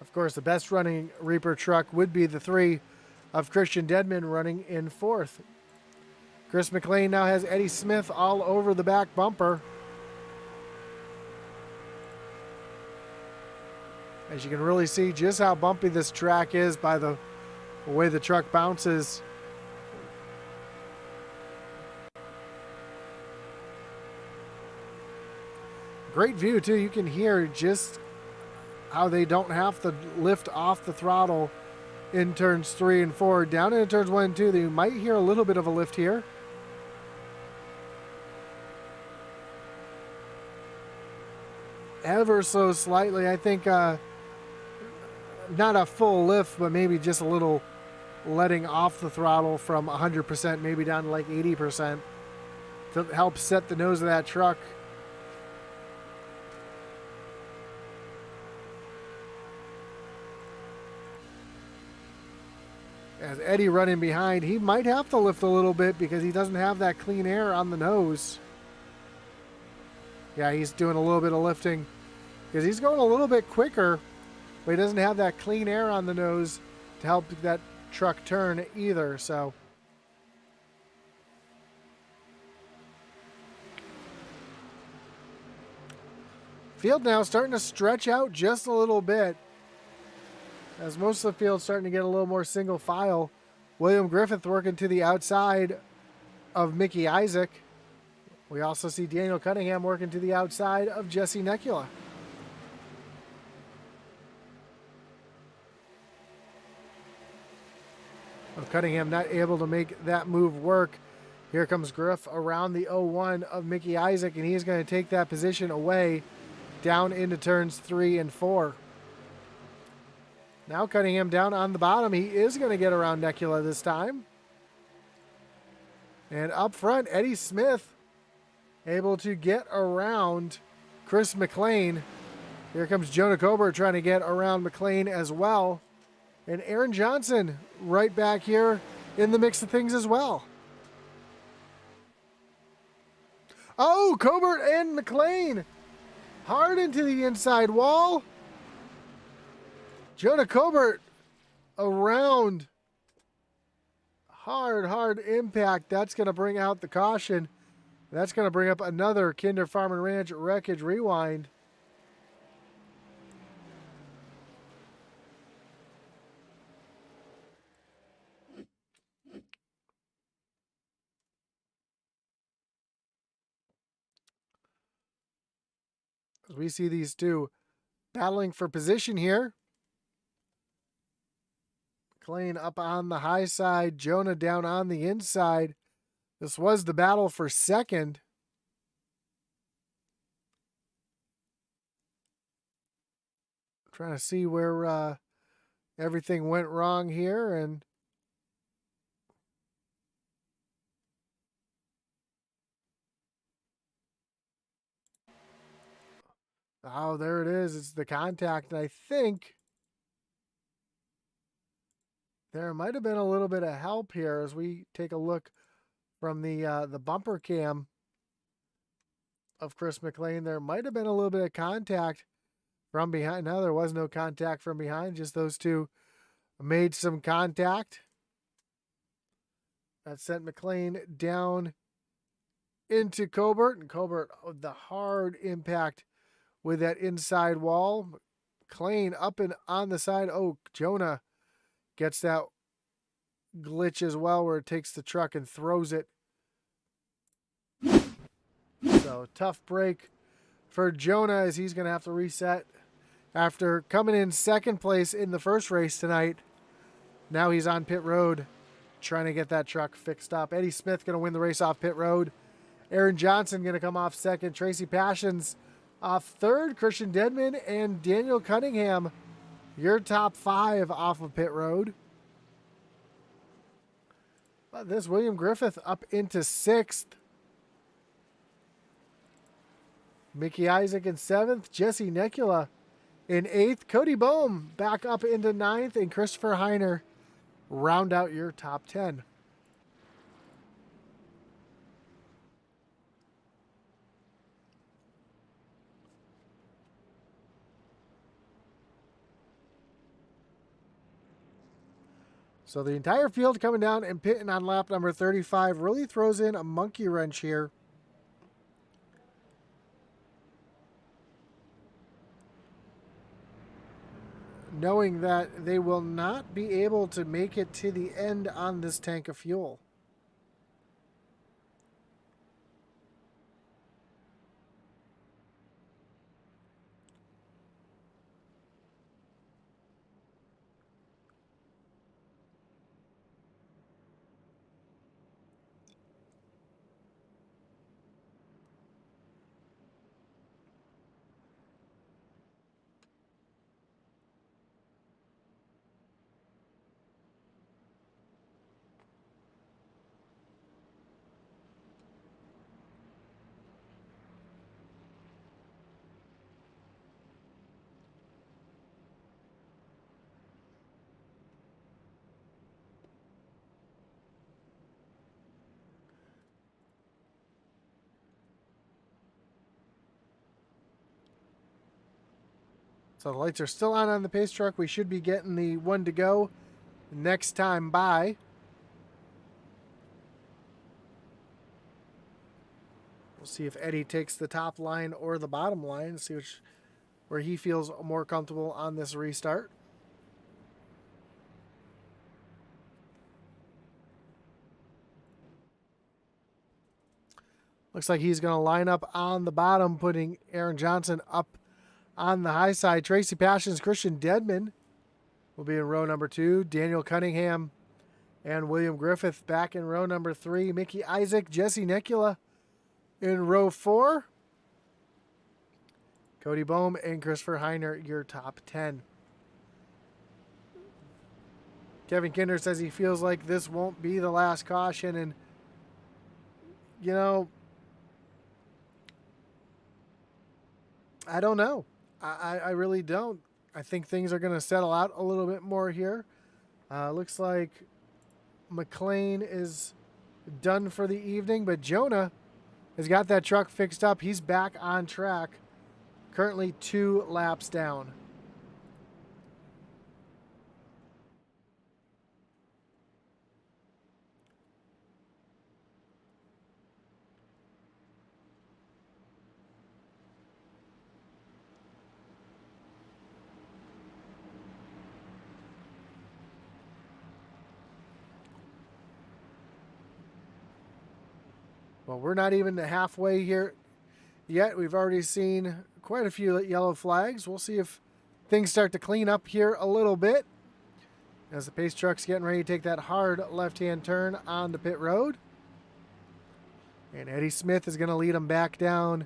Of course, the best running Reaper truck would be the 3 of Christian Deadman running in 4th. Chris McLean now has Eddie Smith all over the back bumper. As you can really see just how bumpy this track is by the way the truck bounces. Great view too. You can hear just how they don't have to lift off the throttle in turns 3 and 4. Down into turns 1 and 2, you might hear a little bit of a lift here. Ever so slightly, I think not a full lift, but maybe just a little letting off the throttle from 100%, maybe down to like 80% to help set the nose of that truck. As Eddie running behind, he might have to lift a little bit because he doesn't have that clean air on the nose. Yeah, he's doing a little bit of lifting because he's going a little bit quicker, but he doesn't have that clean air on the nose to help that truck turn either. So field now starting to stretch out just a little bit as most of the field's starting to get a little more single file. William Griffith working to the outside of Mickey Isaac. We also see Daniel Cunningham working to the outside of Jesse Necula. Well, Cunningham not able to make that move work. Here comes Griff around the 0-1 of Mickey Isaac, and he's going to take that position away down into turns 3 and 4. Now Cunningham down on the bottom. He is going to get around Necula this time. And up front, Eddie Smith able to get around Chris McLean. Here comes Jonah Colbert trying to get around McLean as well. And Aaron Johnson right back here in the mix of things as well. Oh, Colbert and McLean hard into the inside wall. Jonah Colbert around. Hard impact. That's going to bring out the caution. That's going to bring up another Kinder Farm and Ranch Wreckage rewind. As we see these two battling for position here. McLean up on the high side, Jonah down on the inside. This was the battle for second. Trying to see where everything went wrong here, and oh, there it is. It's the contact, and I think there might have been a little bit of help here as we take a look from the bumper cam of Chris McLean. There might have been a little bit of contact from behind. No, there was no contact from behind. Just those two made some contact. That sent McLean down into Colbert. And Colbert, oh, the hard impact with that inside wall. McLean up and on the side. Oh, Jonah gets that glitch as well where it takes the truck and throws it. So tough break for Jonah as he's going to have to reset after coming in second place in the first race tonight. Now he's on pit road trying to get that truck fixed up. Eddie Smith going to win the race off pit road. Aaron Johnson going to come off second. Tracy Passions off third. Christian Deadman and Daniel Cunningham, your top 5 off of pit road. But this William Griffith up into 6th. Mickey Isaac in 7th. Jesse Necula In 8th, Cody Bohm back up into 9th, and Christopher Heiner round out your top 10. So the entire field coming down and pitting on lap number 35 really throws in a monkey wrench here. Knowing that they will not be able to make it to the end on this tank of fuel. So the lights are still on the pace truck. We should be getting the one to go next time by. We'll see if Eddie takes the top line or the bottom line. See where he feels more comfortable on this restart. Looks like he's going to line up on the bottom, putting Aaron Johnson up on the high side. Tracy Passions, Christian Dedman will be in row number 2. Daniel Cunningham and William Griffith back in row number 3. Mickey Isaac, Jesse Nekula in row 4. Cody Bohm and Christopher Heiner, your top 10. Kevin Kinder says he feels like this won't be the last caution. And, you know, I don't know. I really don't. I think things are going to settle out a little bit more here. Looks like McLean is done for the evening, but Jonah has got that truck fixed up. He's back on track. Currently 2 laps down. Well, we're not even halfway here yet. We've already seen quite a few yellow flags. We'll see if things start to clean up here a little bit as the pace truck's getting ready to take that hard left-hand turn on the pit road. And Eddie Smith is going to lead them back down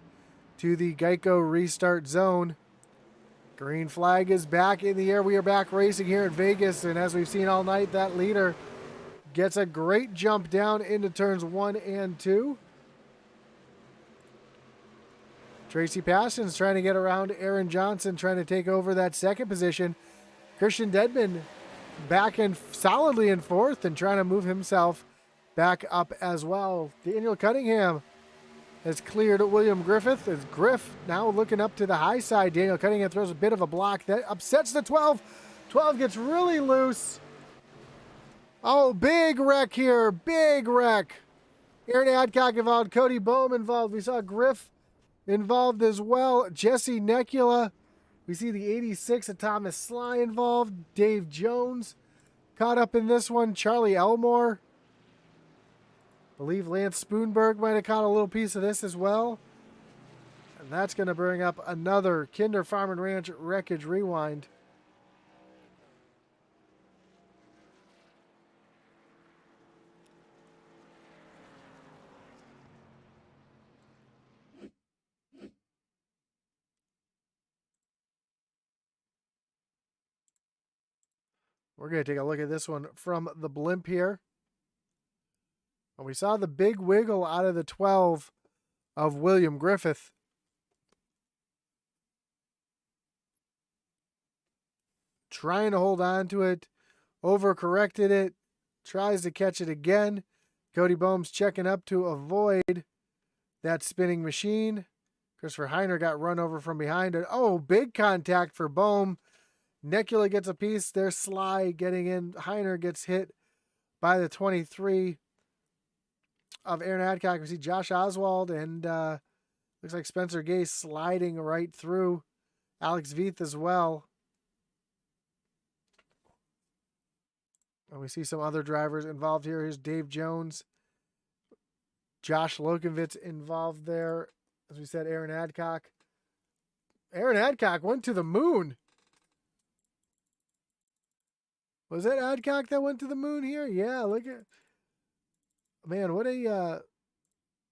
to the Geico Restart zone. Green flag is back in the air. We are back racing here in Vegas, and as we've seen all night, that leader gets a great jump down into turns 1 and 2. Tracy Passions trying to get around Aaron Johnson, trying to take over that second position. Christian Dedman back in solidly in 4th and trying to move himself back up as well. Daniel Cunningham has cleared William Griffith as Griff now looking up to the high side. Daniel Cunningham throws a bit of a block that upsets the 12. 12 gets really loose. Oh, big wreck here. Big wreck. Aaron Adcock involved. Cody Bohm involved. We saw Griff involved as well. Jesse Nekula. We see the 86 of Thomas Sly involved. Dave Jones caught up in this one. Charlie Elmore. I believe Lance Spoonberg might have caught a little piece of this as well. And that's going to bring up another Kinder Farm and Ranch Wreckage Rewind. We're going to take a look at this one from the blimp here. And we saw the big wiggle out of the 12 of William Griffith. trying to hold on to it, overcorrected it, tries to catch it again. Cody Boehm's checking up to avoid that spinning machine. Christopher Heiner got run over from behind. Oh, big contact for Boehm. Nekula gets a piece. There's Sly getting in. Heiner gets hit by the 23 of Aaron Adcock. We see Josh Oswald and looks like Spencer Gay sliding right through. Alex Veith as well. And we see some other drivers involved here. Here's Dave Jones. Josh Lokovitz involved there. As we said, Aaron Adcock. Aaron Adcock went to the moon. Was that Adcock that went to the moon here? Yeah, look at... Man, what a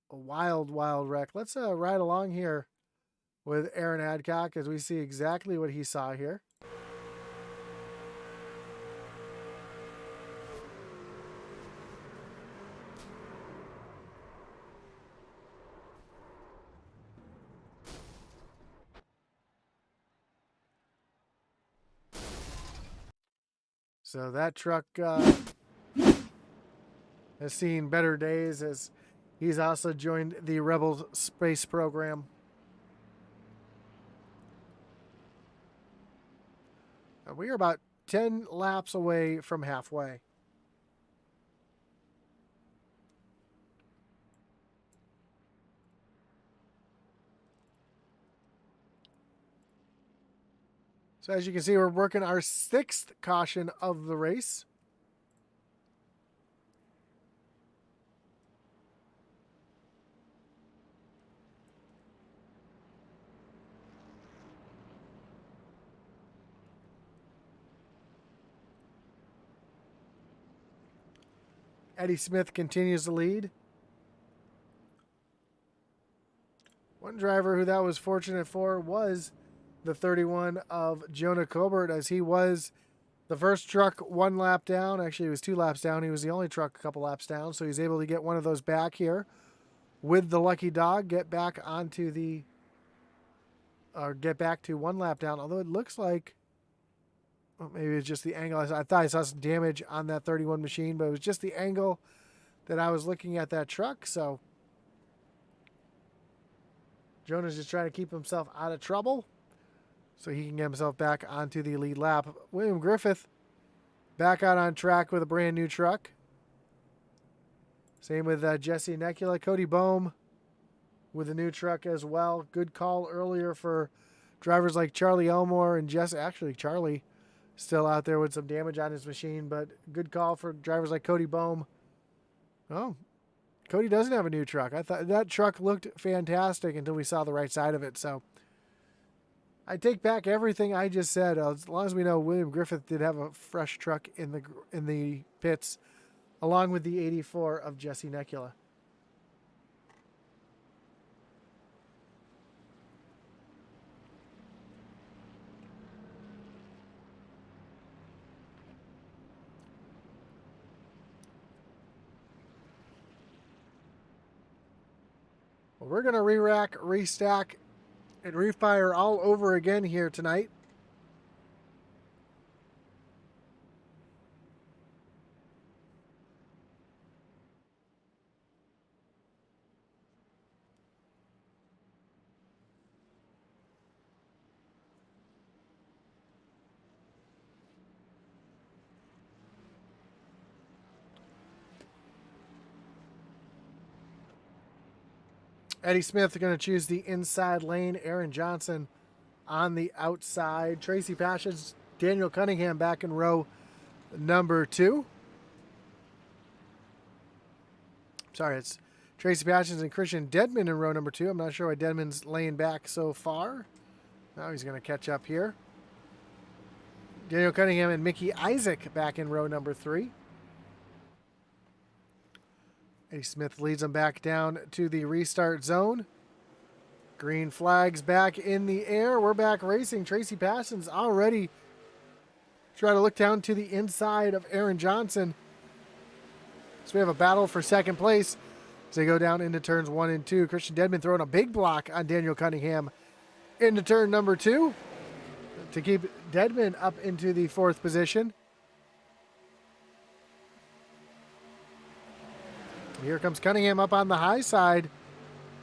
wild, wild wreck. Let's ride along here with Aaron Adcock as we see exactly what he saw here. So that truck has seen better days as he's also joined the Rebel space program. We are about 10 laps away from halfway. So as you can see, we're working our 6th caution of the race. Eddie Smith continues to lead. One driver who that was fortunate for was the 31 of Jonah Colbert, as he was the first truck 1 lap down. Actually, he was 2 laps down. He was the only truck a couple laps down, so he's able to get one of those back here with the lucky dog, get back onto the, or get back to 1 lap down, although it looks like, well, maybe it's just the angle. I thought I saw some damage on that 31 machine, but it was just the angle that I was looking at that truck, so Jonah's just trying to keep himself out of trouble so he can get himself back onto the lead lap. William Griffith back out on track with a brand new truck. Same with Jesse Nekula. Cody Boehm with a new truck as well. Good call earlier for drivers like Charlie Elmore and Jesse. Actually, Charlie still out there with some damage on his machine, but good call for drivers like Cody Boehm. Oh, Cody doesn't have a new truck. I thought that truck looked fantastic until we saw the right side of it, so I take back everything I just said. As long as we know William Griffith did have a fresh truck in the pits, along with the 84 of Jesse Nekula. Well, we're going to re-rack, restack, and refire all over again here tonight. Eddie Smith going to choose the inside lane. Aaron Johnson on the outside. Tracy Passions, Daniel Cunningham back in row number 2. Sorry, it's Tracy Passions and Christian Dedman in row number 2. I'm not sure why Dedman's laying back so far. Now he's going to catch up here. Daniel Cunningham and Mickey Isaac back in row number 3. Eddie Smith leads them back down to the restart zone. Green flags back in the air. We're back racing. Tracy Passions already trying to look down to the inside of Aaron Johnson. So we have a battle for second place as they go down into turns 1 and 2. Christian Dedman throwing a big block on Daniel Cunningham into turn number 2. to keep Deadman up into the 4th position. Here comes Cunningham up on the high side.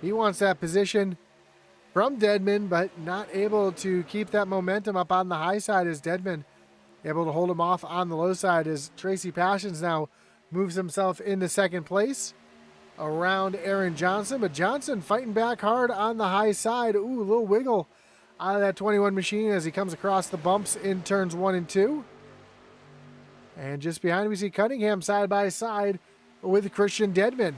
He wants that position from Deadman, but not able to keep that momentum up on the high side as Deadman able to hold him off on the low side as Tracy Passions now moves himself into 2nd place around Aaron Johnson. But Johnson fighting back hard on the high side. Ooh, a little wiggle out of that 21 machine as he comes across the bumps in turns 1 and 2. And just behind we see Cunningham side by side with Christian Deadman.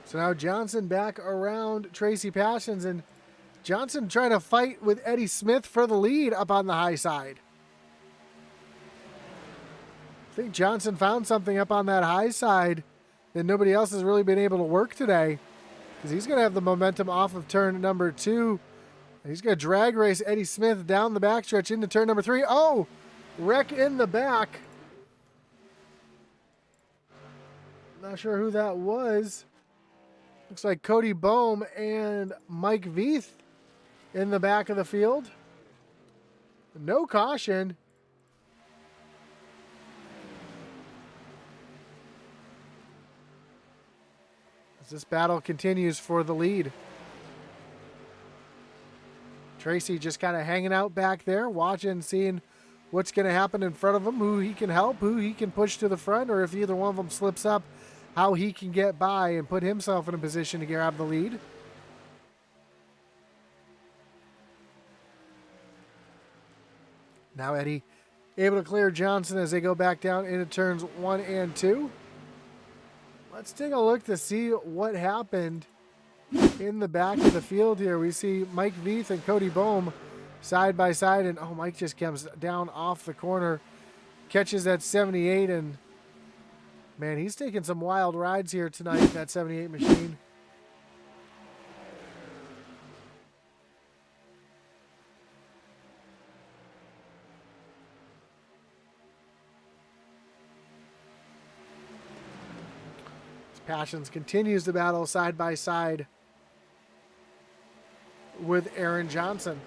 So now Johnson back around Tracy Passions, and Johnson trying to fight with Eddie Smith for the lead up on the high side. I think Johnson found something up on that high side that nobody else has really been able to work today, because he's going to have the momentum off of turn number 2. And he's going to drag race Eddie Smith down the backstretch into turn number 3. Oh, wreck in the back. Not sure who that was. Looks like Cody Bohm and Mike Veith in the back of the field. No caution. As this battle continues for the lead. Tracy just kind of hanging out back there, watching, seeing what's going to happen in front of him, who he can help, who he can push to the front, or if either one of them slips up, how he can get by and put himself in a position to grab the lead. Now Eddie able to clear Johnson as they go back down into turns 1 and 2. Let's take a look to see what happened in the back of the field here. We see Mike Veith and Cody Bohm side by side, and oh, Mike just comes down off the corner, catches that 78, and man, he's taking some wild rides here tonight, that 78 machine. Passions continues the battle side by side with Aaron Johnson.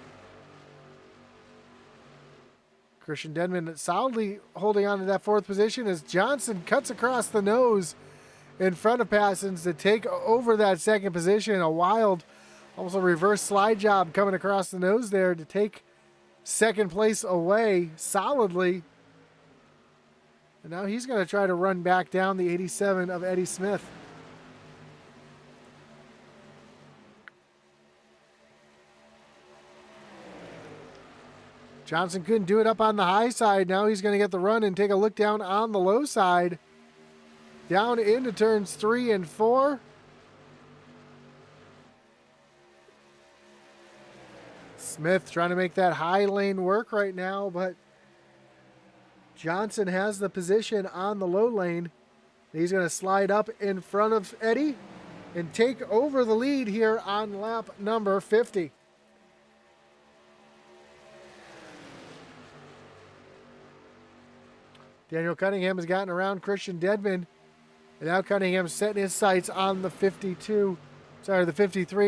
Christian Deadman solidly holding on to that 4th position as Johnson cuts across the nose in front of Passions to take over that 2nd position. A wild, almost a reverse slide job coming across the nose there to take 2nd place away solidly. And now he's going to try to run back down the 87 of Eddie Smith. Johnson couldn't do it up on the high side. Now he's going to get the run and take a look down on the low side. Down into turns 3 and 4. Smith trying to make that high lane work right now, but Johnson has the position on the low lane. He's going to slide up in front of Eddie and take over the lead here on lap number 50. Daniel Cunningham has gotten around Christian Deadman, and now Cunningham's setting his sights on the 53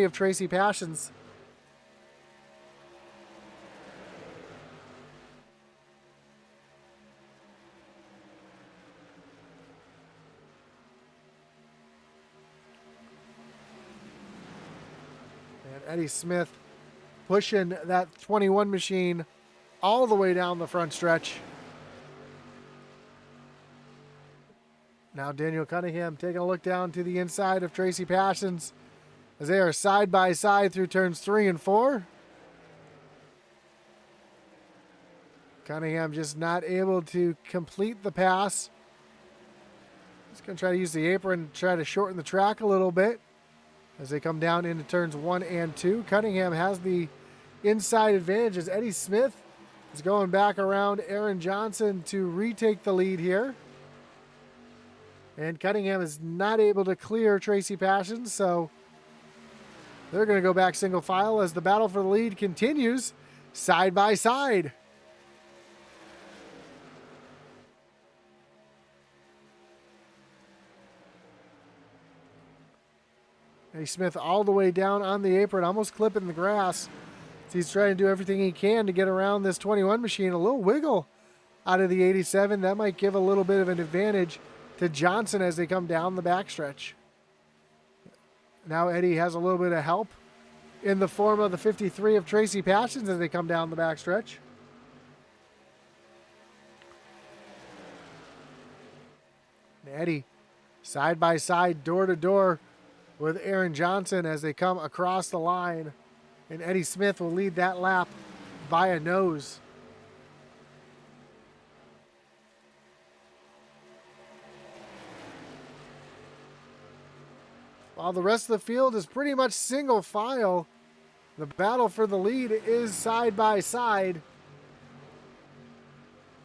of Tracy Passions. And Eddie Smith pushing that 21 machine all the way down the front stretch. Now Daniel Cunningham taking a look down to the inside of Tracy Passions as they are side by side through turns 3 and 4. Cunningham just not able to complete the pass. He's going to try to use the apron to try to shorten the track a little bit as they come down into turns 1 and 2. Cunningham has the inside advantage as Eddie Smith is going back around Aaron Johnson to retake the lead here. And Cunningham is not able to clear Tracy Passions, so they're going to go back single file as the battle for the lead continues side by side. Eddie Smith all the way down on the apron, almost clipping the grass. He's trying to do everything he can to get around this 21 machine. A little wiggle out of the 87. That might give a little bit of an advantage to Johnson as they come down the backstretch. Now Eddie has a little bit of help in the form of the 53 of Tracy Passions as they come down the backstretch. And Eddie side by side, door to door with Aaron Johnson as they come across the line. And Eddie Smith will lead that lap by a nose. While the rest of the field is pretty much single file, the battle for the lead is side by side.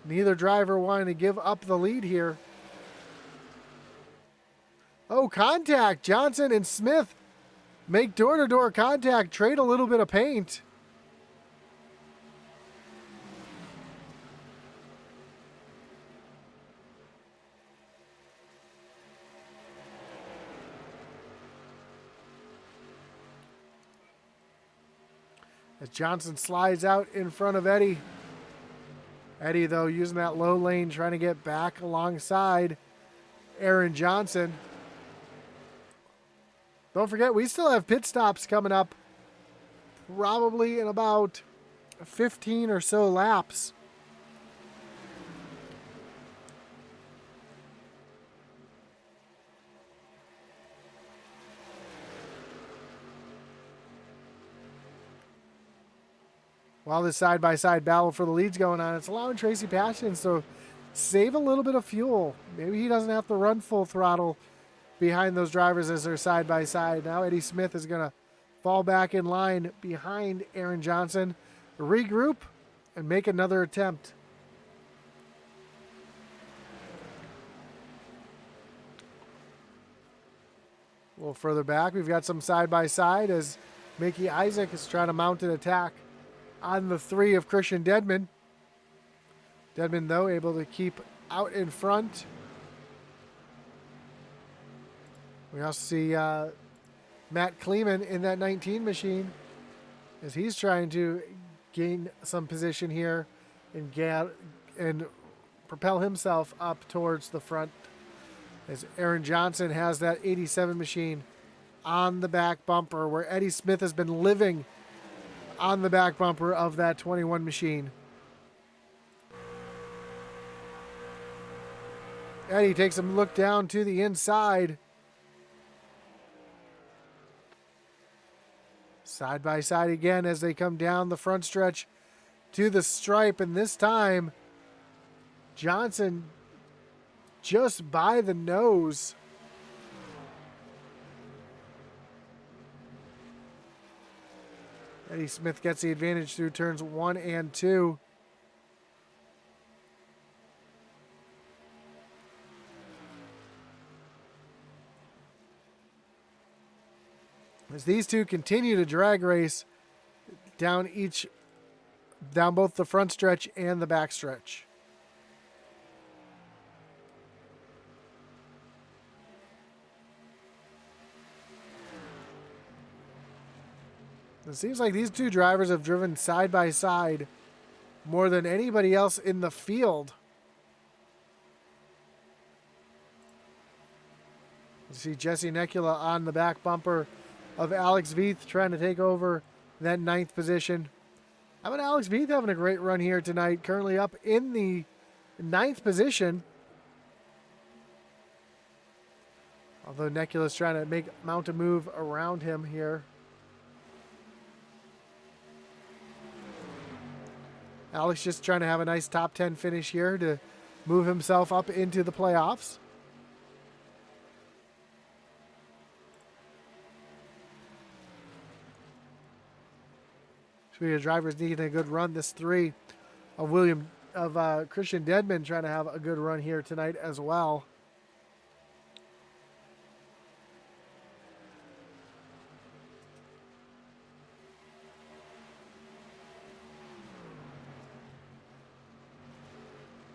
Neither driver wanting to give up the lead here. Oh, contact. Johnson and Smith make door-to-door contact, trade a little bit of paint. As Johnson slides out in front of Eddie. Eddie, though, using that low lane, trying to get back alongside Aaron Johnson. Don't forget, we still have pit stops coming up probably in about 15 or so laps. While this side-by-side battle for the lead's going on, it's allowing Tracy Passions to save a little bit of fuel. Maybe he doesn't have to run full throttle behind those drivers as they're side-by-side. Now Eddie Smith is going to fall back in line behind Aaron Johnson, regroup, and make another attempt. A little further back, we've got some side-by-side as Mickey Isaac is trying to mount an attack on the 3 of Christian Dedman. Dedman, though, able to keep out in front. We also see Matt Kleeman in that 19 machine as he's trying to gain some position here and propel himself up towards the front. As Aaron Johnson has that 87 machine on the back bumper, where Eddie Smith has been living on the back bumper of that 21 machine. Eddie takes a look down to the inside. Side by side again as they come down the front stretch to the stripe. And this time, Johnson just by the nose. Eddie Smith gets the advantage through turns 1 and 2. As these two continue to drag race down both the front stretch and the back stretch. It seems like these two drivers have driven side by side more than anybody else in the field. You see Jesse Nekula on the back bumper of Alex Veith trying to take over that 9th position. How about Alex Veith having a great run here tonight, currently up in the 9th position. Although Nekula's trying to mount a move around him here. Alex just trying to have a nice top 10 finish here to move himself up into the playoffs. Speaking of drivers needing a good run, this 3 of Christian Dedman trying to have a good run here tonight as well.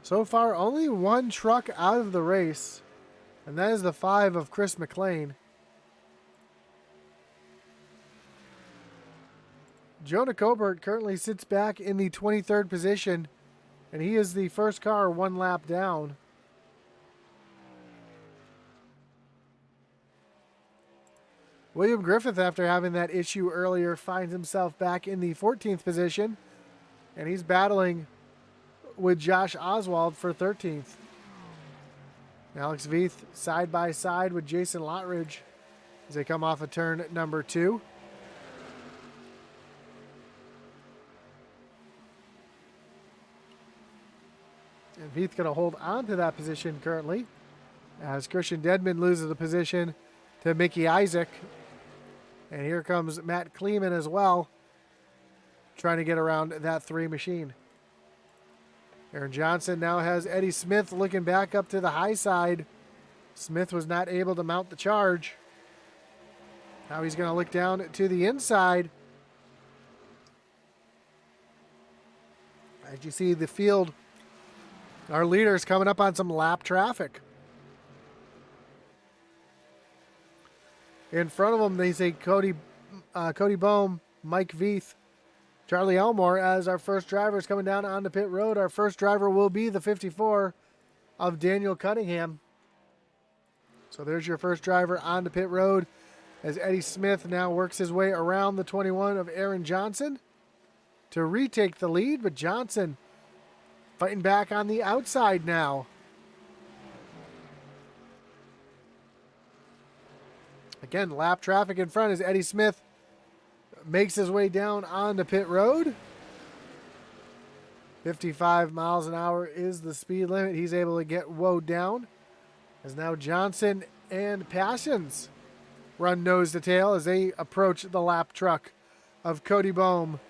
So far, only one truck out of the race, and that is the 5 of Chris McLean. Jonah Cobert currently sits back in the 23rd position, and he is the first car one lap down. William Griffith, after having that issue earlier, finds himself back in the 14th position, and he's battling with Josh Oswald for 13th. Alex Veith side by side with Jason Lottridge as they come off of turn number 2. And Veith going to hold on to that position currently as Christian Dedman loses the position to Mickey Isaac. And here comes Matt Kleeman as well, trying to get around that 3 machine. Aaron Johnson now has Eddie Smith looking back up to the high side. Smith was not able to mount the charge. Now he's going to look down to the inside. As you see the field, our leaders coming up on some lap traffic. In front of them, they say Cody Bohm, Mike Veith, Charlie Elmore as our first drivers coming down onto pit road. Our first driver will be the 54 of Daniel Cunningham. So there's your first driver onto pit road as Eddie Smith now works his way around the 21 of Aaron Johnson to retake the lead, but Johnson fighting back on the outside now. Again, lap traffic in front as Eddie Smith makes his way down onto pit road. 55 miles an hour is the speed limit. He's able to get woed down. As now Johnson and Passions run nose to tail as they approach the lap truck of Cody Bohm.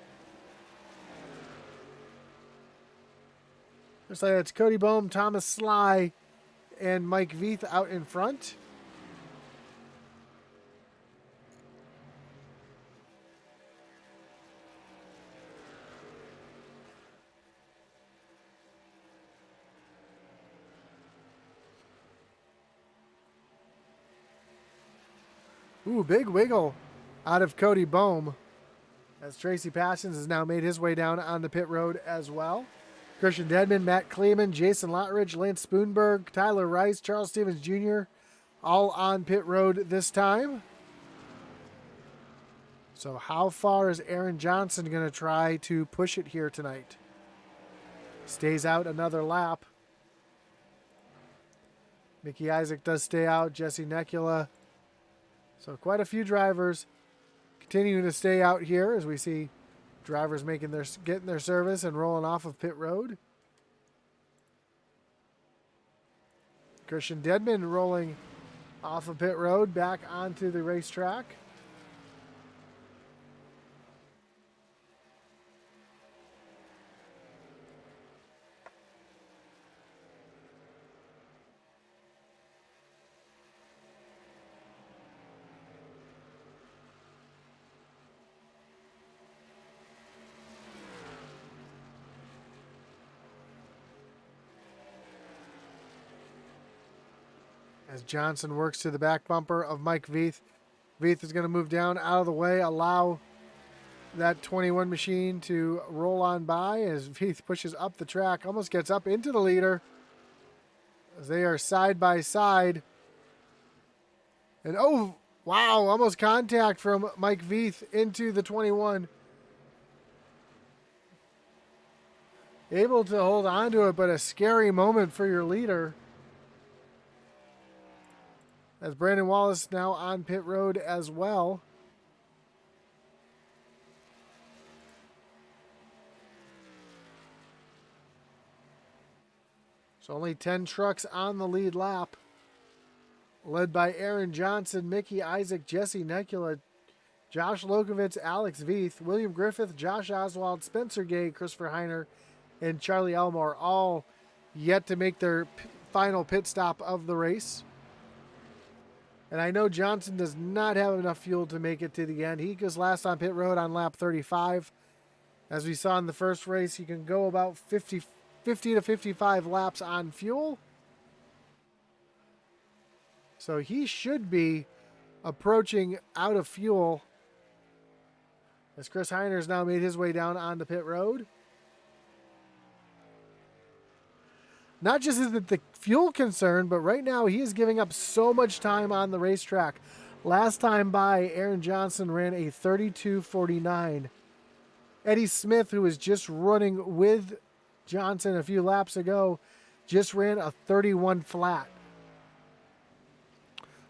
Looks like it's Cody Bohm, Thomas Sly, and Mike Veith out in front. Ooh, big wiggle out of Cody Bohm as Tracy Passions has now made his way down on the pit road as well. Christian Dedman, Matt Kleeman, Jason Lottridge, Lance Spoonberg, Tyler Rice, Charles Stevens Jr. all on pit road this time. So how far is Aaron Johnson going to try to push it here tonight? Stays out another lap. Mickey Isaac does stay out. Jesse Necula. So quite a few drivers continuing to stay out here as we see drivers getting their service and rolling off of pit road. Christian Dedman rolling off of pit road back onto the racetrack. As Johnson works to the back bumper of Mike Veith. Veith is going to move down out of the way, allow that 21 machine to roll on by as Veith pushes up the track, almost gets up into the leader as they are side by side. And oh, wow, almost contact from Mike Veith into the 21. Able to hold on to it, but a scary moment for your leader. As Brandon Wallace now on pit road as well. So only 10 trucks on the lead lap. Led by Aaron Johnson, Mickey Isaac, Jesse Necula, Josh Lokovitz, Alex Veith, William Griffith, Josh Oswald, Spencer Gay, Christopher Heiner, and Charlie Elmore, all yet to make their final pit stop of the race. And I know Johnson does not have enough fuel to make it to the end. He goes last on pit road on lap 35. As we saw in the first race, he can go about 50 to 55 laps on fuel. So he should be approaching out of fuel. As Chris Heiner's now made his way down onto pit road. Not just is it the fuel concern, but right now he is giving up so much time on the racetrack. Last time by, Aaron Johnson ran a 32:49. Eddie Smith, who was just running with Johnson a few laps ago, just ran a 31 flat.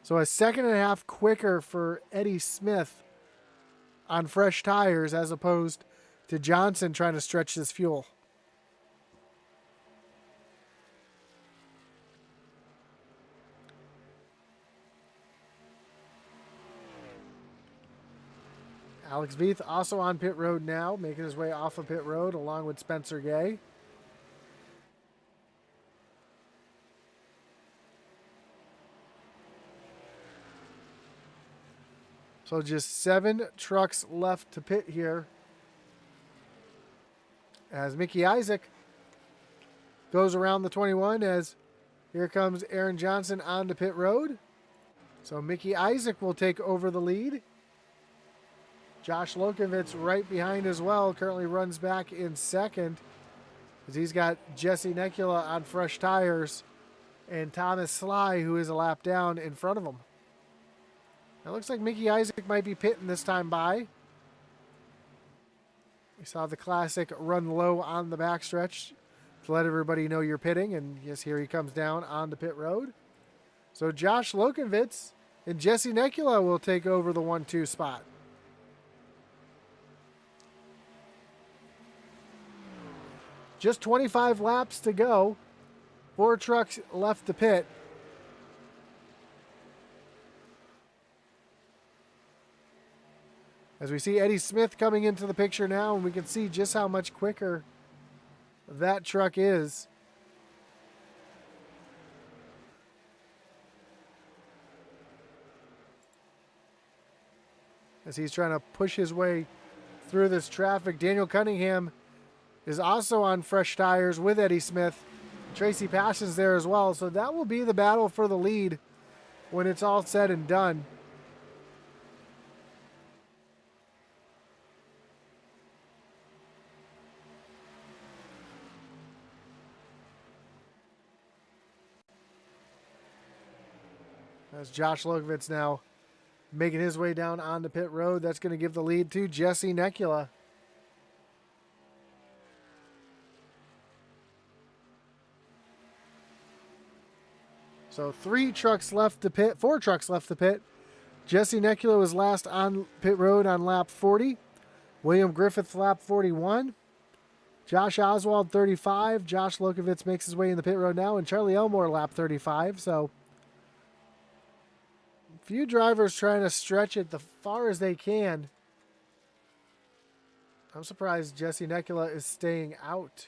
So a second and a half quicker for Eddie Smith on fresh tires as opposed to Johnson trying to stretch his fuel. Alex Veith also on pit road now, making his way off of pit road along with Spencer Gay. So just 7 trucks left to pit here as Mickey Isaac goes around the 21 as here comes Aaron Johnson onto pit road. So Mickey Isaac will take over the lead. Josh Lokovitz right behind as well, currently runs back in second as he's got Jesse Nekula on fresh tires and Thomas Sly, who is a lap down, in front of him. It looks like Mickey Isaac might be pitting this time by. We saw the classic run low on the backstretch to let everybody know you're pitting, and yes, here he comes down onto pit road. So Josh Lokovitz and Jesse Nekula will take over the 1-2 spot. Just 25 laps to go. 4 trucks left to pit. As we see Eddie Smith coming into the picture now, and we can see just how much quicker that truck is. As he's trying to push his way through this traffic. Daniel Cunningham is also on fresh tires with Eddie Smith. Tracy Passion's there as well. So that will be the battle for the lead when it's all said and done. As Josh Lokovitz now making his way down onto pit road. That's going to give the lead to Jesse Nekula. So 4 trucks left to pit. Jesse Nekula was last on pit road on lap 40. William Griffith lap 41. Josh Oswald 35. Josh Lokovitz makes his way in the pit road now, and Charlie Elmore lap 35. So a few drivers trying to stretch it the far as they can. I'm surprised Jesse Nekula is staying out.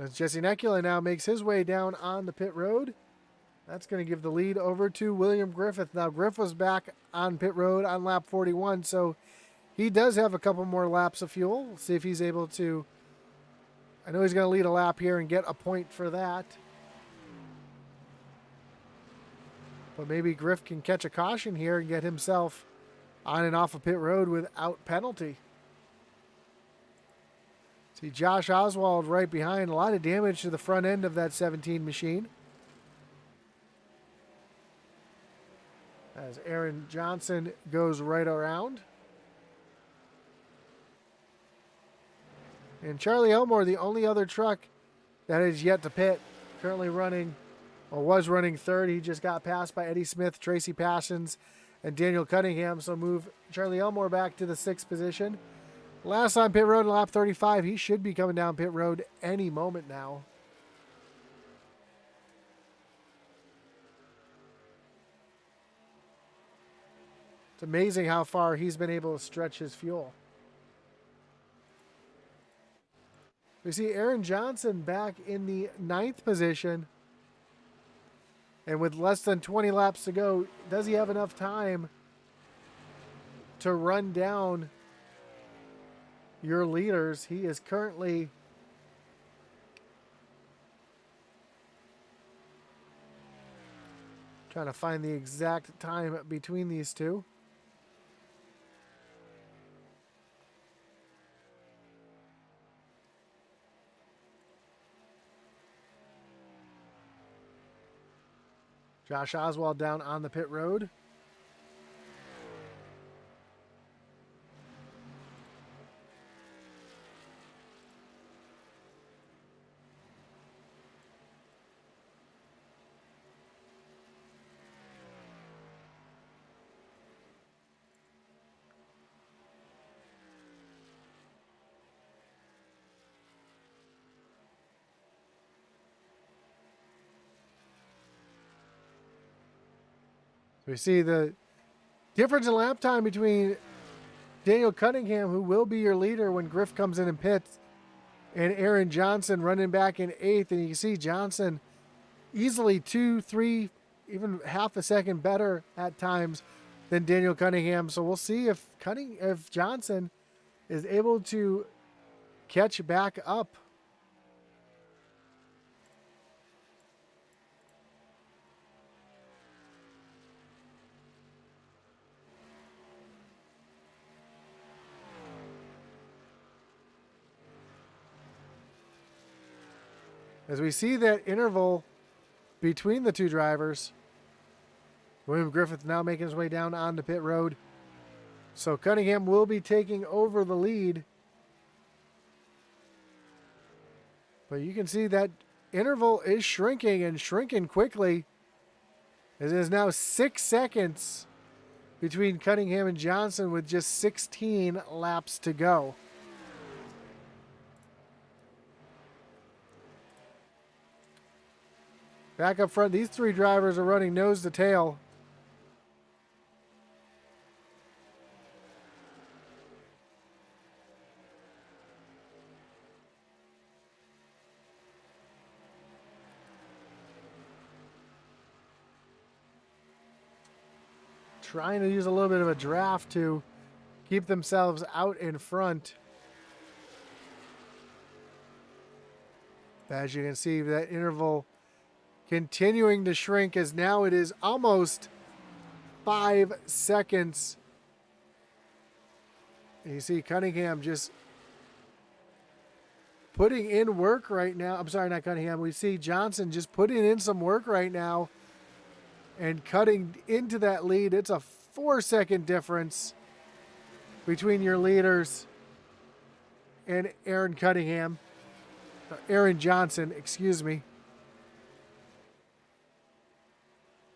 As Jesse Nekula now makes his way down on the pit road, that's going to give the lead over to William Griffith. Now, Griff was back on pit road on lap 41, so he does have a couple more laps of fuel. We'll see if he's able to. I know he's going to lead a lap here and get a point for that. But maybe Griff can catch a caution here and get himself on and off of pit road without penalty. See Josh Oswald right behind. A lot of damage to the front end of that 17 machine. As Aaron Johnson goes right around. And Charlie Elmore, the only other truck that is yet to pit, currently running, or was running third. He just got passed by Eddie Smith, Tracy Passions, and Daniel Cunningham. So move Charlie Elmore back to the 6th position. Last on pit road in lap 35. He should be coming down pit road any moment now. It's amazing how far he's been able to stretch his fuel. We see Aaron Johnson back in the 9th position. And with less than 20 laps to go, does he have enough time to run down your leaders? He is currently trying to find the exact time between these two. Josh Oswald down on the pit road. We see the difference in lap time between Daniel Cunningham, who will be your leader when Griff comes in and pits, and Aaron Johnson running back in 8th. And you can see Johnson easily 2, 3, even half a second better at times than Daniel Cunningham. So we'll see if Johnson is able to catch back up. As we see that interval between the two drivers, William Griffith now making his way down onto pit road. So Cunningham will be taking over the lead. But you can see that interval is shrinking and shrinking quickly. It is now 6 seconds between Cunningham and Johnson with just 16 laps to go. Back up front, these three drivers are running nose to tail. Trying to use a little bit of a draft to keep themselves out in front. As you can see, that interval continuing to shrink, as now it is almost 5 seconds. And you see Cunningham just putting in work right now. I'm sorry, not Cunningham. We see Johnson just putting in some work right now and cutting into that lead. It's a 4-second difference between your leaders and Aaron Johnson, excuse me.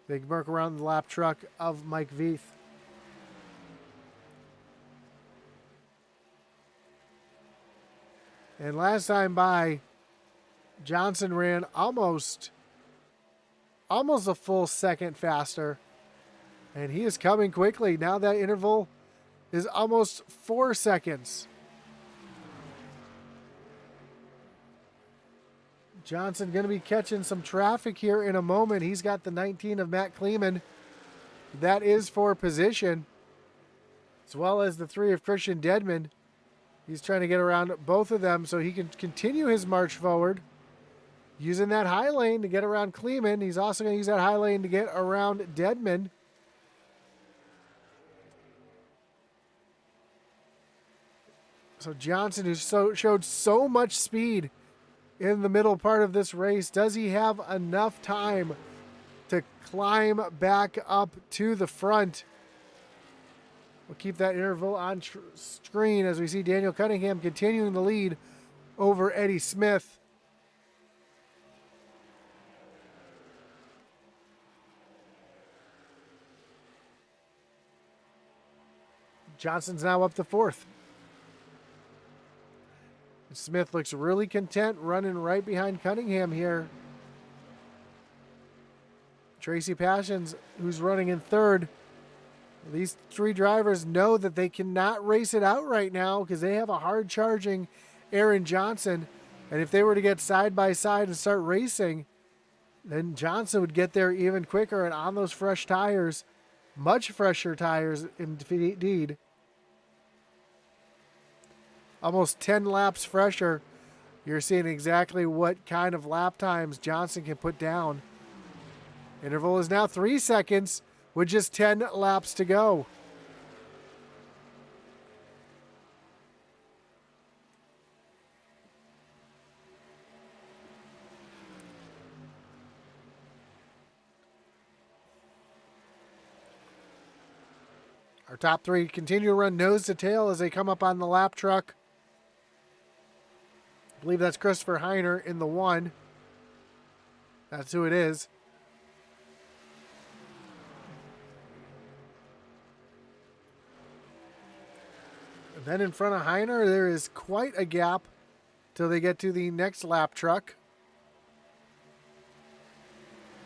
They work around the lap truck of Mike Veith. And last time by, Johnson ran almost a full second faster. And he is coming quickly. Now that interval is almost 4 seconds. Johnson going to be catching some traffic here in a moment. He's got the 19 of Matt Kleeman. That is for position, as well as the 3 of Christian Dedman. He's trying to get around both of them so he can continue his march forward, using that high lane to get around Kleeman. He's also going to use that high lane to get around Dedman. So Johnson, who showed so much speed in the middle part of this race, does he have enough time to climb back up to the front? We'll keep that interval on screen as we see Daniel Cunningham continuing the lead over Eddie Smith. Johnson's now up to 4th. Smith looks really content running right behind Cunningham here. Tracy Passions, who's running in 3rd. These 3 drivers know that they cannot race it out right now because they have a hard charging Aaron Johnson. And if they were to get side by side and start racing, then Johnson would get there even quicker and on those fresh tires, much fresher tires indeed. Almost 10 laps fresher. You're seeing exactly what kind of lap times Johnson can put down. Interval is now 3 seconds with just 10 laps to go. Our top three continue to run nose to tail as they come up on the lap truck. I believe that's Christopher Heiner in the 1. That's who it is. And then in front of Heiner, there is quite a gap till they get to the next lap truck.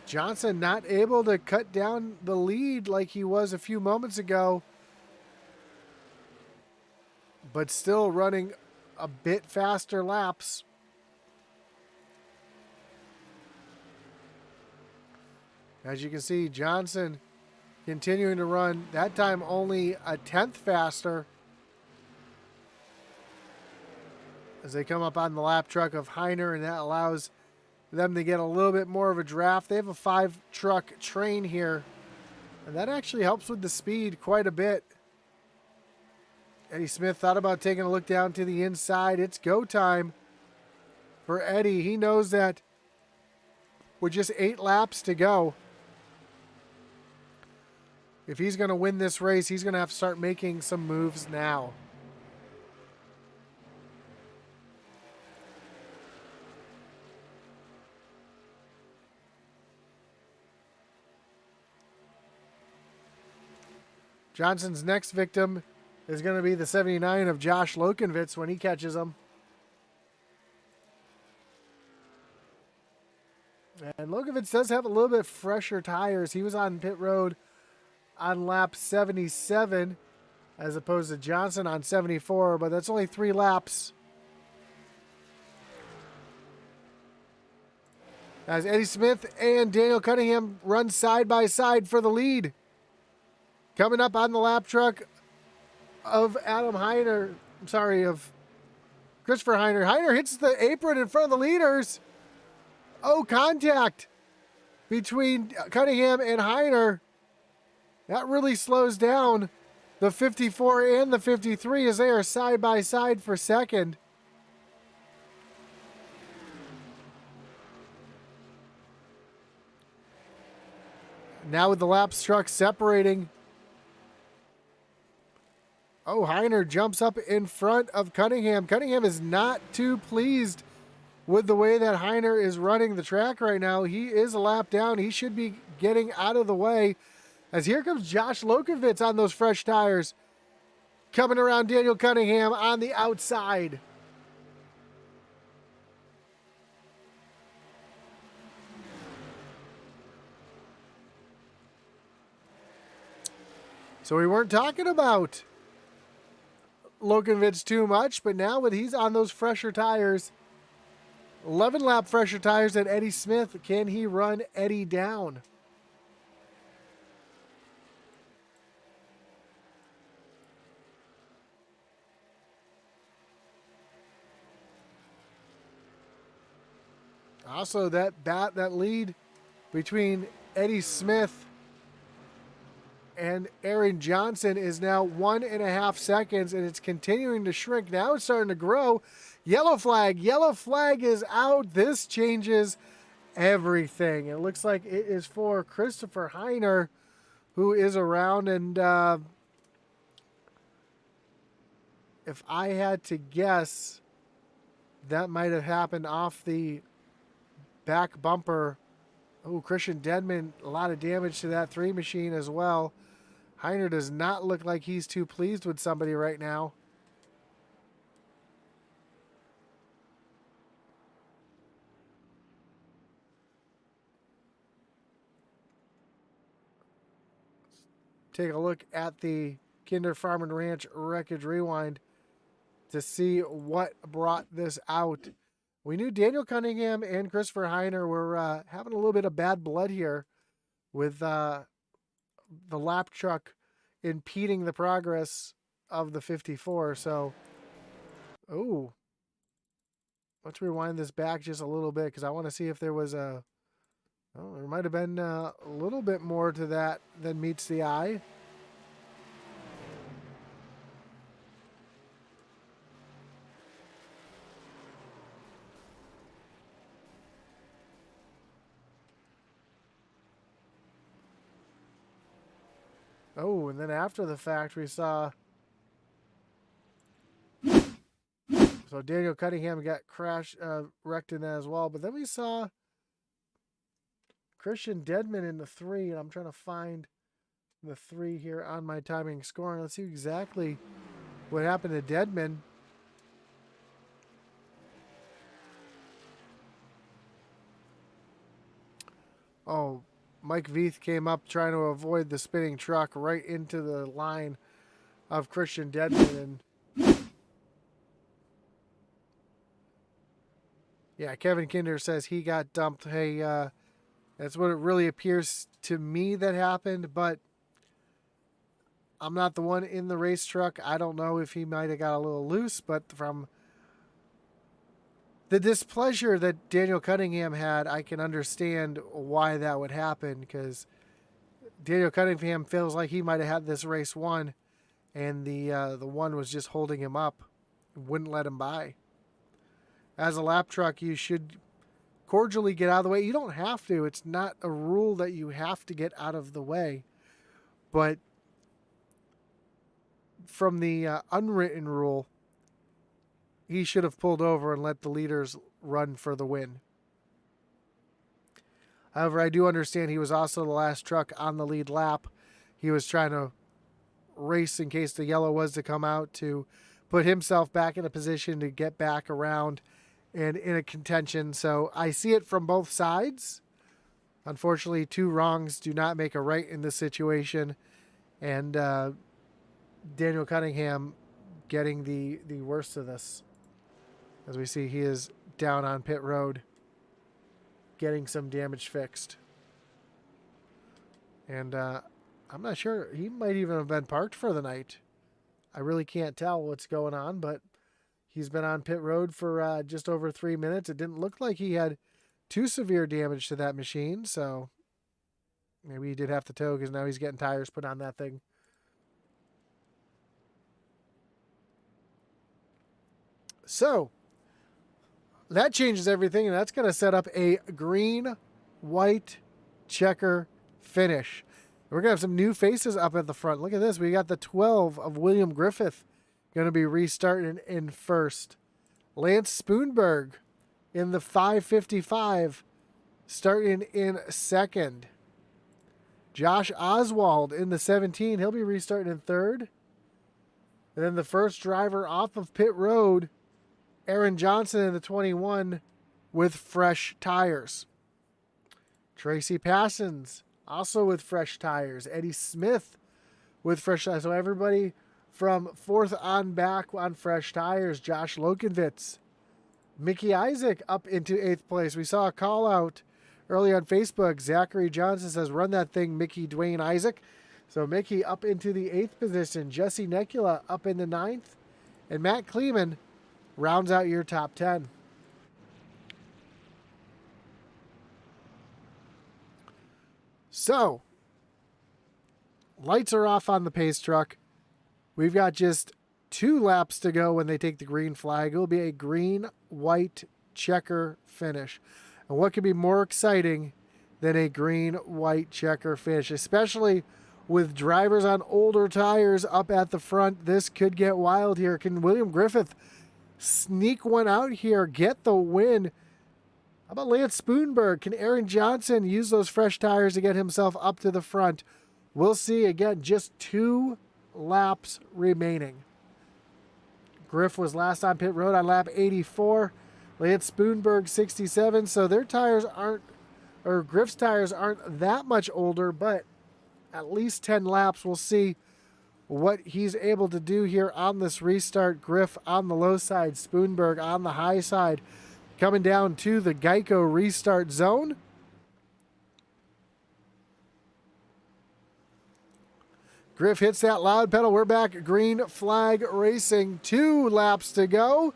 Johnson not able to cut down the lead like he was a few moments ago, but still running a bit faster laps. As you can see, Johnson continuing to run, that time only a 10th faster as they come up on the lap truck of Heiner, and that allows them to get a little bit more of a draft. They have a 5-truck train here, and that actually helps with the speed quite a bit. Eddie Smith thought about taking a look down to the inside. It's go time for Eddie. He knows that with just 8 laps to go, if he's going to win this race, he's going to have to start making some moves now. Johnson's next victim is going to be the 79 of Josh Lokenvitz when he catches him. And Lokenvitz does have a little bit fresher tires. He was on pit road on lap 77 as opposed to Johnson on 74, but that's only 3 laps. As Eddie Smith and Daniel Cunningham run side by side for the lead. Coming up on the lap truck of of Christopher Heiner. Heiner hits the apron in front of the leaders. Oh, contact between Cunningham and Heiner. That really slows down the 54 and the 53 as they are side by side for second. Now with the laps truck separating. Oh, Heiner jumps up in front of Cunningham. Cunningham is not too pleased with the way that Heiner is running the track right now. He is a lap down. He should be getting out of the way. As here comes Josh Lokenvitz on those fresh tires. Coming around Daniel Cunningham on the outside. So we weren't talking about Lokenvitz too much, but now when he's on those fresher tires, 11 lap fresher tires than Eddie Smith, can he run Eddie down? Also, that lead between Eddie Smith and Aaron Johnson is now 1.5 seconds, and it's continuing to shrink. Now it's starting to grow. Yellow flag is out. This changes everything. It looks like it is for Christopher Heiner, who is around, and if I had to guess, that might have happened off the back bumper. Oh, Christian Denman, a lot of damage to that 3 machine as well. Heiner does not look like he's too pleased with somebody right now. Take a look at the Kinder Farm and Ranch Wreckage Rewind to see what brought this out. We knew Daniel Cunningham and Christopher Heiner were having a little bit of bad blood here with the lap truck impeding the progress of the 54. So, oh, let's rewind this back just a little bit because I want to see if there was a. Oh, there might have been a little bit more to that than meets the eye. Oh, and then after the fact, we saw. So Daniel Cunningham got wrecked in that as well. But then we saw Christian Deadman in the 3, and I'm trying to find the 3 here on my timing scoring. Let's see exactly what happened to Deadman. Oh, Mike Veith came up trying to avoid the spinning truck right into the line of Christian Deadman. And yeah, Kevin Kinder says he got dumped. Hey, that's what it really appears to me that happened, but I'm not the one in the race truck. I don't know if he might have got a little loose, but from the displeasure that Daniel Cunningham had, I can understand why that would happen, because Daniel Cunningham feels like he might have had this race won, and the one was just holding him up, wouldn't let him by. As a lap truck, you should cordially get out of the way. You don't have to. It's not a rule that you have to get out of the way. But from the unwritten rule, he should have pulled over and let the leaders run for the win. However, I do understand he was also the last truck on the lead lap. He was trying to race in case the yellow was to come out to put himself back in a position to get back around and in a contention. So I see it from both sides. Unfortunately, 2 wrongs do not make a right in this situation. And Daniel Cunningham getting the worst of this. As we see, he is down on pit road getting some damage fixed. And I'm not sure. He might even have been parked for the night. I really can't tell what's going on, but he's been on pit road for just over 3 minutes. It didn't look like he had too severe damage to that machine, so maybe he did have to tow because now he's getting tires put on that thing. So that changes everything, and that's going to set up a green-white checker finish. We're going to have some new faces up at the front. Look at this. We got the 12 of William Griffith going to be restarting in first. Lance Spoonberg in the 555 starting in second. Josh Oswald in the 17. He'll be restarting in third. And then the first driver off of pit road, Aaron Johnson in the 21 with fresh tires. Tracy Passons also with fresh tires. Eddie Smith with fresh tires. So everybody from 4th on back on fresh tires. Josh Lokenvitz. Mickey Isaac up into 8th place. We saw a call out early on Facebook. Zachary Johnson says, run that thing, Mickey Dwayne Isaac. So Mickey up into the 8th position. Jesse Necula up in the 9th. And Matt Kleeman rounds out your top 10. So, lights are off on the pace truck. We've got just 2 laps to go when they take the green flag. It will be a green-white checker finish. And what could be more exciting than a green-white checker finish, especially with drivers on older tires up at the front? This could get wild here. Can William Griffith sneak one out here, get the win? How about Lance Spoonberg? Can Aaron Johnson use those fresh tires to get himself up to the front? We'll see. Again, just 2 laps remaining. Griff was last on pit road on lap 84. Lance Spoonberg 67. So their tires aren't, or Griff's tires aren't that much older, but at least 10 laps. We'll see what he's able to do here on this restart. Griff on the low side, Spoonberg on the high side. coming down to the Geico Restart zone. Griff hits that loud pedal. We're back. Green flag racing. 2 laps to go.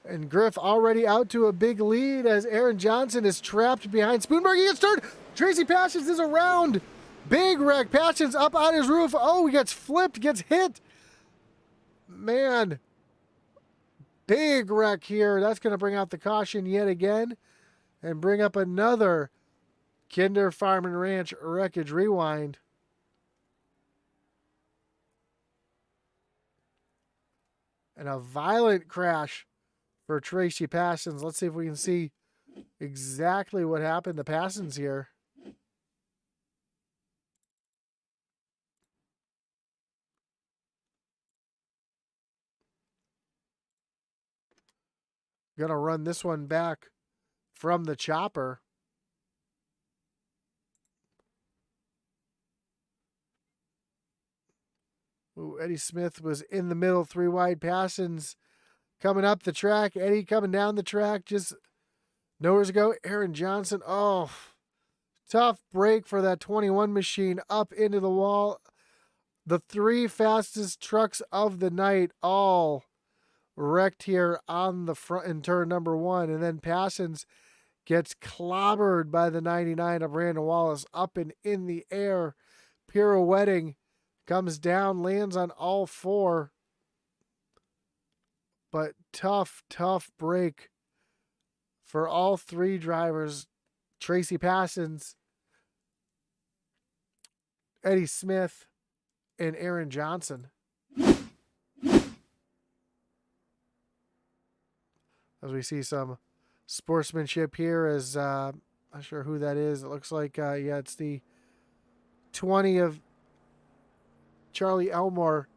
And Griff already out to a big lead as Aaron Johnson is trapped behind Spoonberg. He gets turned. Tracy Passions is around. Big wreck. Passions up on his roof. Oh, he gets flipped, gets hit. Man. Big wreck here. That's going to bring out the caution yet again and bring up another Kinder Farm and Ranch Wreckage rewind. And a violent crash for Tracy Passions. Let's see if we can see exactly what happened to Passions here. Gonna run this one back from the chopper. Ooh, Eddie Smith was in the middle, 3 wide. Passions coming up the track. Eddie coming down the track, just nowhere to go. Aaron Johnson, oh, tough break for that 21 machine up into the wall. The 3 fastest trucks of the night all wrecked here on the front in turn number 1. And then Passions gets clobbered by the 99 of Brandon Wallace up and in the air, pirouetting. Comes down, lands on all 4. But tough break for all 3 drivers. Tracy Passions, Eddie Smith, and Aaron Johnson. As we see some sportsmanship here as, not sure who that is. It looks like, yeah, it's the 20 of Charlie Elmore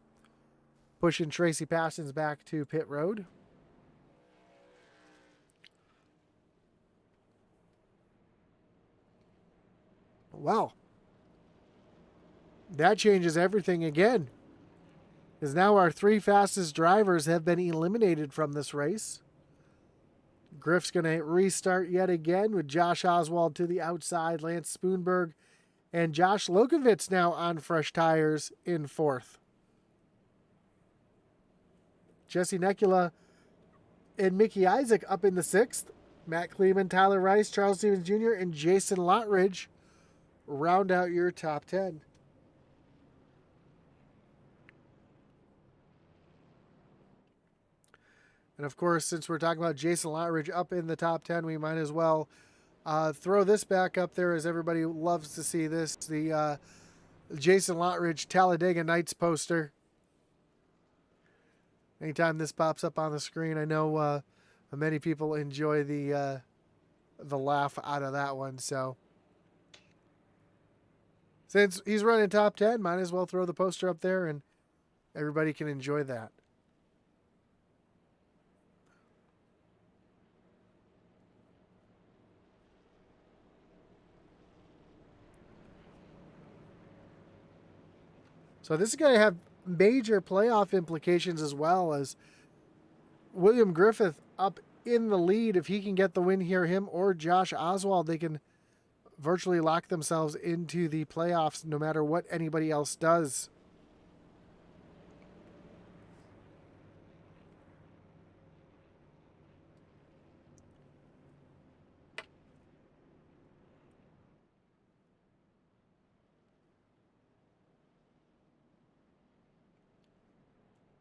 pushing Tracy Passions back to pit road. Well, that changes everything again, because now our 3 fastest drivers have been eliminated from this race. Griff's going to restart yet again with Josh Oswald to the outside, Lance Spoonberg and Josh Lokovitz now on fresh tires in 4th. Jesse Nekula and Mickey Isaac up in the 6th. Matt Kleeman, Tyler Rice, Charles Stevens Jr., and Jason Lottridge round out your top 10. And of course, since we're talking about Jason Lottridge up in the top 10, we might as well throw this back up there, as everybody loves to see this. The Jason Lottridge Talladega Nights poster. Anytime this pops up on the screen, I know many people enjoy the laugh out of that one. So since he's running top 10, might as well throw the poster up there and everybody can enjoy that. So this is going to have major playoff implications, as well as William Griffith up in the lead. If he can get the win here, him or Josh Oswald, they can virtually lock themselves into the playoffs no matter what anybody else does.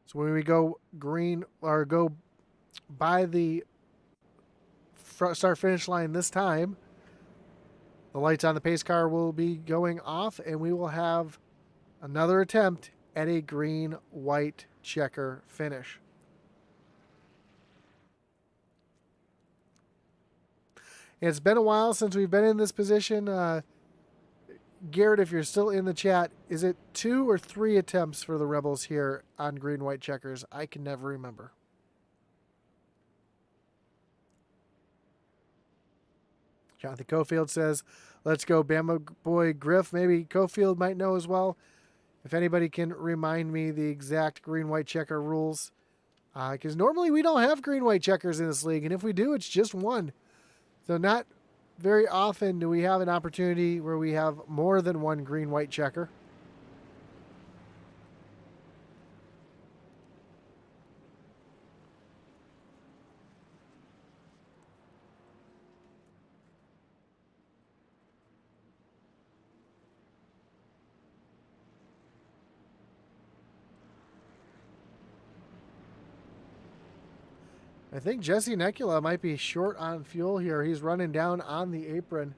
So when we go green or go by the start finish line this time, the lights on the pace car will be going off and we will have another attempt at a green-white checker finish. It's been a while since we've been in this position. Garrett, if you're still in the chat, is it 2 or 3 attempts for the Rebels here on green-white checkers? I can never remember. Jonathan Cofield says, let's go Bama boy Griff. Maybe Cofield might know as well. If anybody can remind me the exact green-white checker rules, Because normally we don't have green-white checkers in this league, and if we do, it's just one. So not very often do we have an opportunity where we have more than one green-white checker. I think Jesse Nekula might be short on fuel here. He's running down on the apron.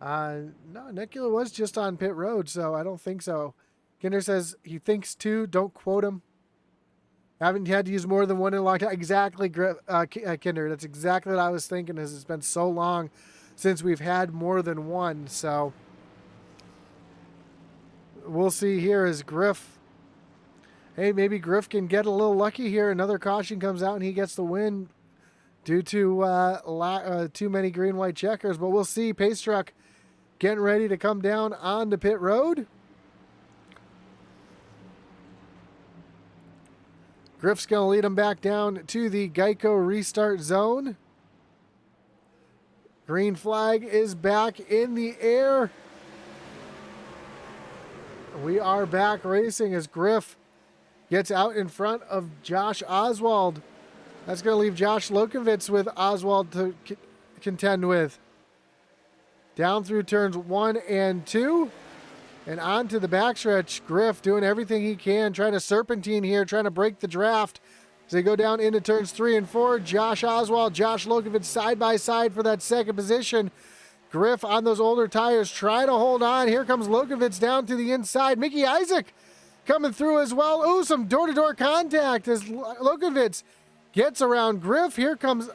No, Nekula was just on pit road, so I don't think so. Kinder says he thinks two. Don't quote him. Haven't had to use more than one in a long time. Exactly, Kinder. That's exactly what I was thinking. Is it's been so long since we've had more than one. So we'll see here as Griff. Hey, maybe Griff can get a little lucky here. Another caution comes out and he gets the win due to too many green-white checkers. But we'll see. Pace truck getting ready to come down onto pit road. Griff's going to lead him back down to the Geico Restart zone. Green flag is back in the air. We are back racing as Griff gets out in front of Josh Oswald. That's going to leave Josh Lokovitz with Oswald to contend with. Down through turns 1 and 2. And on to the backstretch. Griff doing everything he can, trying to serpentine here, trying to break the draft. As they go down into turns 3 and 4, Josh Oswald, Josh Lokovitz side by side for that second position. Griff on those older tires, trying to hold on. Here comes Lokovitz down to the inside. Mickey Isaac coming through as well. Ooh, some door-to-door contact as Lokovitz gets around Griff. Here comes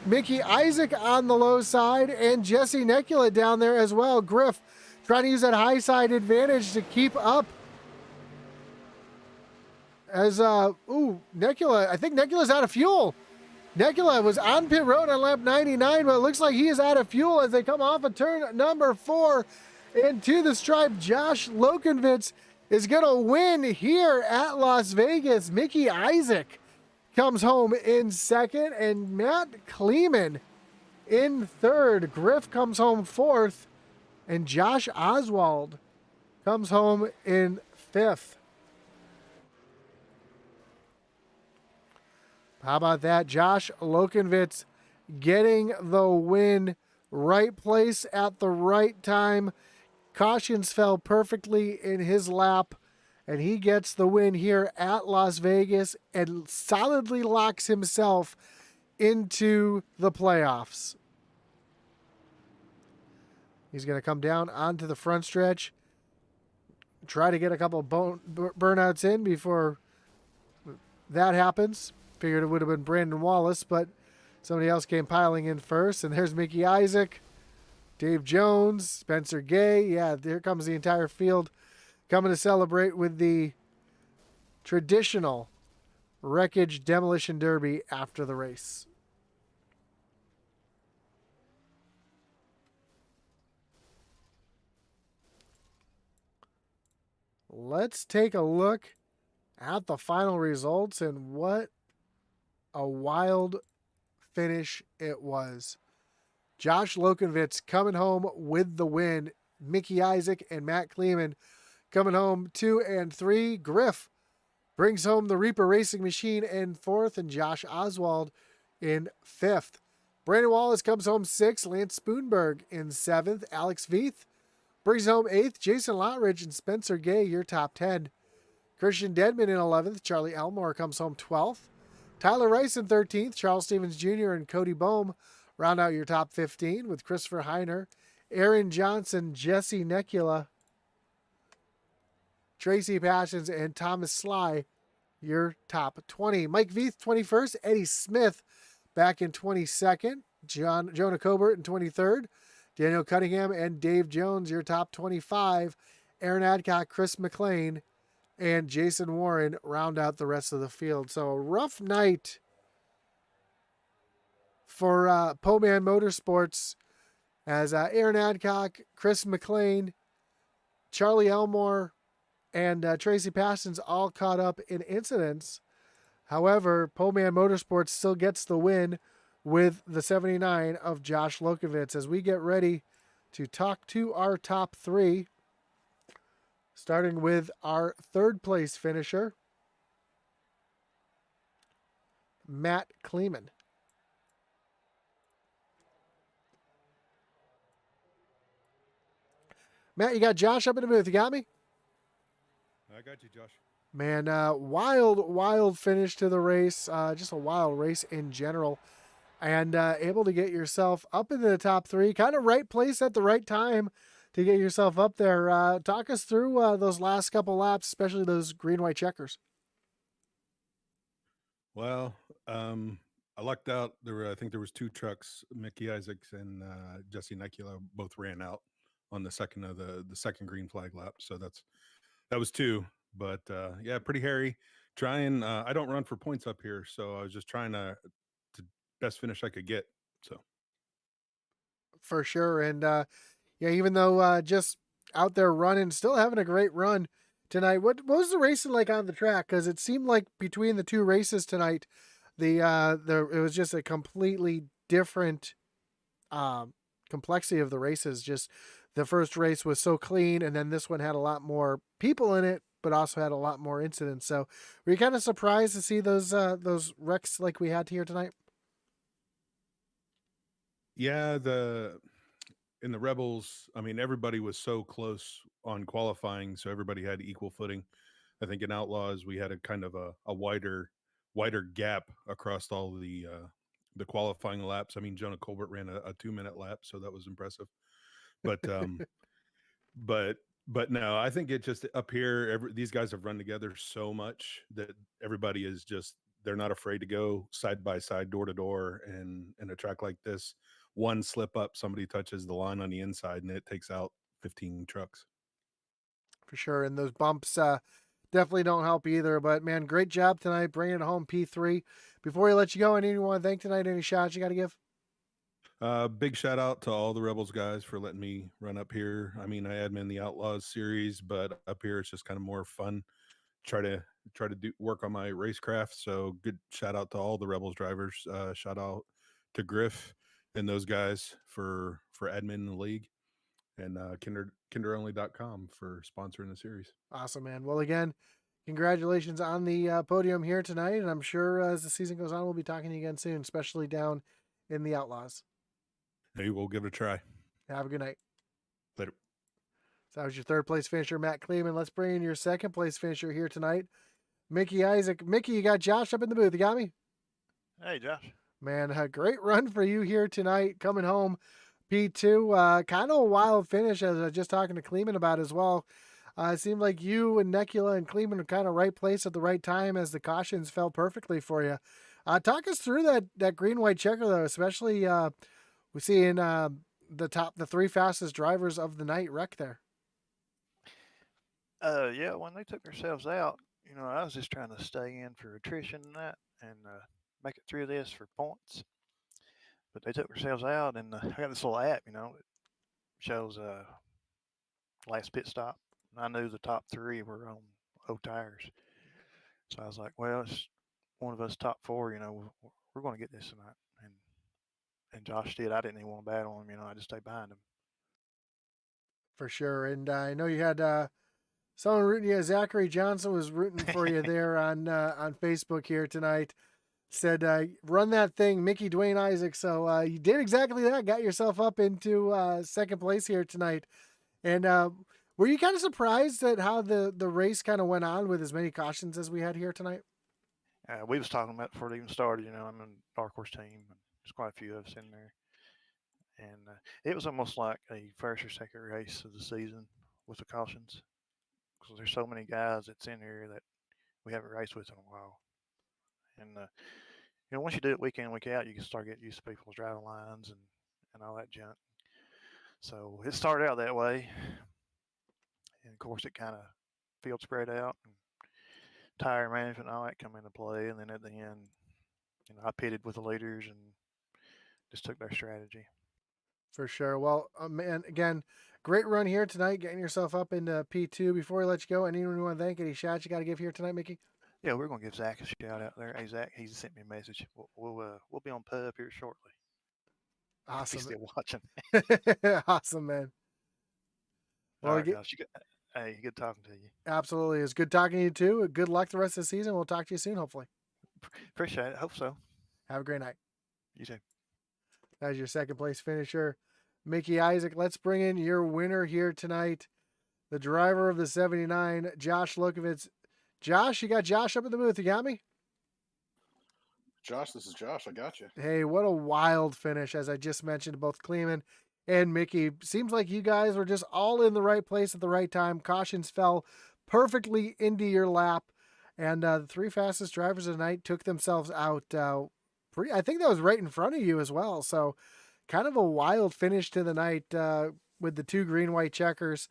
Mickey Isaac on the low side and Jesse Nekula down there as well. Griff trying to use that high side advantage to keep up. As, Nekula, I think Nekula's out of fuel. Nekula was on pit road on lap 99, but it looks like he is out of fuel as they come off of turn number 4 into the stripe. Josh Lokovitz is going to win here at Las Vegas. Mickey Isaac comes home in second, and Matt Kleeman in third. Griff comes home fourth, and Josh Oswald comes home in fifth. How about that? Josh Lokovitz getting the win. Right place at the right time. Cautions fell perfectly in his lap, and he gets the win here at Las Vegas and solidly locks himself into the playoffs. He's going to come down onto the front stretch, try to get a couple burnouts in before that happens. Figured it would have been Brandon Wallace, but somebody else came piling in first. And there's Mickey Isaac, Dave Jones, Spencer Gay. Yeah, there comes the entire field coming to celebrate with the traditional Wreckage Demolition Derby after the race. Let's take a look at the final results, and what a wild finish it was. Josh Lokovitz coming home with the win. Mickey Isaac and Matt Kleeman coming home 2 and 3. Griff brings home the Reaper Racing Machine in fourth, and Josh Oswald in fifth. Brandon Wallace comes home sixth. Lance Spoonberg in seventh. Alex Veith brings home eighth. Jason Lottridge and Spencer Gay, your top 10. Christian Dedman in 11th. Charlie Elmore comes home 12th. Tyler Rice in 13th. Charles Stevens Jr. and Cody Bohm round out your top 15 with Christopher Heiner, Aaron Johnson, Jesse Nekula, Tracy Passions, and Thomas Sly, your top 20. Mike Veith, 21st. Eddie Smith back in 22nd. Jonah Cobert in 23rd. Daniel Cunningham and Dave Jones, your top 25. Aaron Adcock, Chris McLean, and Jason Warren round out the rest of the field. So a rough night for Poman Motorsports as Aaron Adcock, Chris McLean, Charlie Elmore, and Tracy Parsons all caught up in incidents. However, Poleman Motorsports still gets the win with the 79 of Josh Lokovitz as we get ready to talk to our top three, starting with our third place finisher, Matt Kleeman. Matt, you got Josh up in the booth. You got me? I got you, Josh. Man, wild finish to the race. Just a wild race in general. And able to get yourself up into the top three. Kind of right place at the right time to get yourself up there. Talk us through those last couple laps, especially those green-white checkers. Well, I lucked out. I think there was two trucks. Mickey Isaacs and Jesse Nekula both ran out on the second of the second green flag lap. So that was two. But yeah, pretty hairy. Trying. I don't run for points up here, so I was just trying to best finish I could get. So For sure. And yeah, even though just out there running, still having a great run tonight. What was the racing like on the track? Because it seemed like between the two races tonight, it was just a completely different complexity of the races. Just the first race was so clean, and then this one had a lot more people in it, but also had a lot more incidents. So, were you kind of surprised to see those wrecks like we had here tonight? yeah, the in the Rebels, I mean, everybody was so close on qualifying, so everybody had equal footing. I think in Outlaws we had a kind of a wider gap across all the qualifying laps. I mean, Jonah Colbert ran a 2 minute lap, so that was impressive. But but but no, I think it just up here. These guys have run together so much that everybody is just they're not afraid to go side by side, door to door, and in a track like this, one slip up, somebody touches the line on the inside, and it takes out 15 trucks. For sure. And those bumps definitely don't help either. But man, great job tonight bringing it home P3. Before we let you go, anyone want to thank tonight? Any shots you got to give? Big shout out to all the Rebels guys for letting me run up here. I mean, I admin the Outlaws series, but up here it's just kind of more fun. Try to do work on my racecraft. So good shout out to all the Rebels drivers. Shout out to Griff and those guys for admin the league, and kinderonly.com for sponsoring the series. Awesome, man. Well, again, congratulations on the podium here tonight. And I'm sure as the season goes on, we'll be talking to you again soon, especially down in the Outlaws. Maybe we'll give it a try. Have a good night. Later. So that was your third place finisher, Matt Kleeman. Let's bring in your second place finisher here tonight, Mickey Isaac. Mickey, you got Josh up in the booth. You got me? Hey, Josh. Man, a great run for you here tonight, coming home P2. Kind of a wild finish, as I was just talking to Kleeman about as well. It seemed like you and Nekula and Kleeman were kind of right place at the right time as the cautions fell perfectly for you. Talk us through that green white checker though, especially we see in the three fastest drivers of the night wreck there. Yeah, when they took themselves out, I was just trying to stay in for attrition and that, and make it through this for points. But they took themselves out, and I got this little app, it shows last pit stop. And I knew the top three were on O tires, so I was like, well, it's one of us top four, we're going to get this tonight. And Josh did. I didn't even want to battle him, I just stayed behind him. For sure. And I know you had someone rooting you. Zachary Johnson was rooting for you there on Facebook here tonight. Said, run that thing, Mickey Dwayne Isaac. So you did exactly that. Got yourself up into second place here tonight. And were you kind of surprised at how the race kind of went on with as many cautions as we had here tonight? We was talking about before it even started, I'm in Dark Horse team, and there's quite a few of us in there. And it was almost like a first or second race of the season with the cautions, because there's so many guys that's in here that we haven't raced with in a while. And once you do it week in week out, you can start getting used to people's driving lines and all that junk. So it started out that way, and of course it kind of field spread out, and tire management and all that come into play. And then at the end, I pitted with the leaders and just took their strategy. For sure. Well, man, again, great run here tonight, getting yourself up into P2. Before we let you go, anyone you want to thank, any shots you got to give here tonight, Mickey? Yeah, we're gonna give Zach a shout out there. Hey Zach, he's sent me a message. We'll be on pub here shortly. If he's Awesome. still watching. Awesome, man. All Well, right, guys. Hey, good talking to you. absolutely. It's good talking to you too. Good luck the rest of the season. We'll talk to you soon, hopefully. Appreciate it. Hope so. Have a great night. You too. As your second place finisher, Mickey Isaac. Let's bring in your winner here tonight, the driver of the 79, Josh Lukovitz. Josh, you got Josh up in the booth. You got me? Josh, this is Josh. I got you. Hey, what a wild finish, as I just mentioned, both Kleeman and Mickey. Seems like you guys were just all in the right place at the right time. Cautions fell perfectly into your lap, and the three fastest drivers of the night took themselves out. I think that was right in front of you as well. So kind of a wild finish to the night with the two green-white checkers.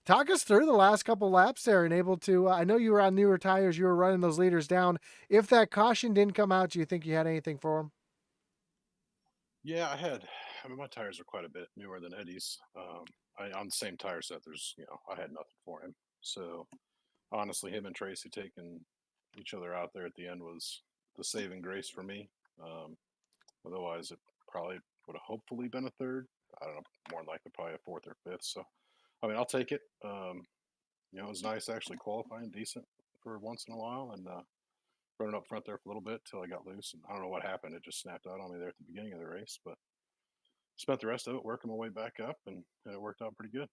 Talk us through the last couple laps there and able to, I know you were on newer tires, you were running those leaders down. If that caution didn't come out, do you think you had anything for them? Yeah, I mean, my tires are quite a bit newer than Eddie's. On the same tire set, I had nothing for him. So honestly, him and Tracy taking each other out there at the end was the saving grace for me. Otherwise, it probably would have hopefully been a third. I don't know, more than likely probably a fourth or fifth. So, I mean, I'll take it. It was nice actually qualifying decent for once in a while and running up front there for a little bit till I got loose. And I don't know what happened. It just snapped out on me there at the beginning of the race, but spent the rest of it working my way back up and it worked out pretty good.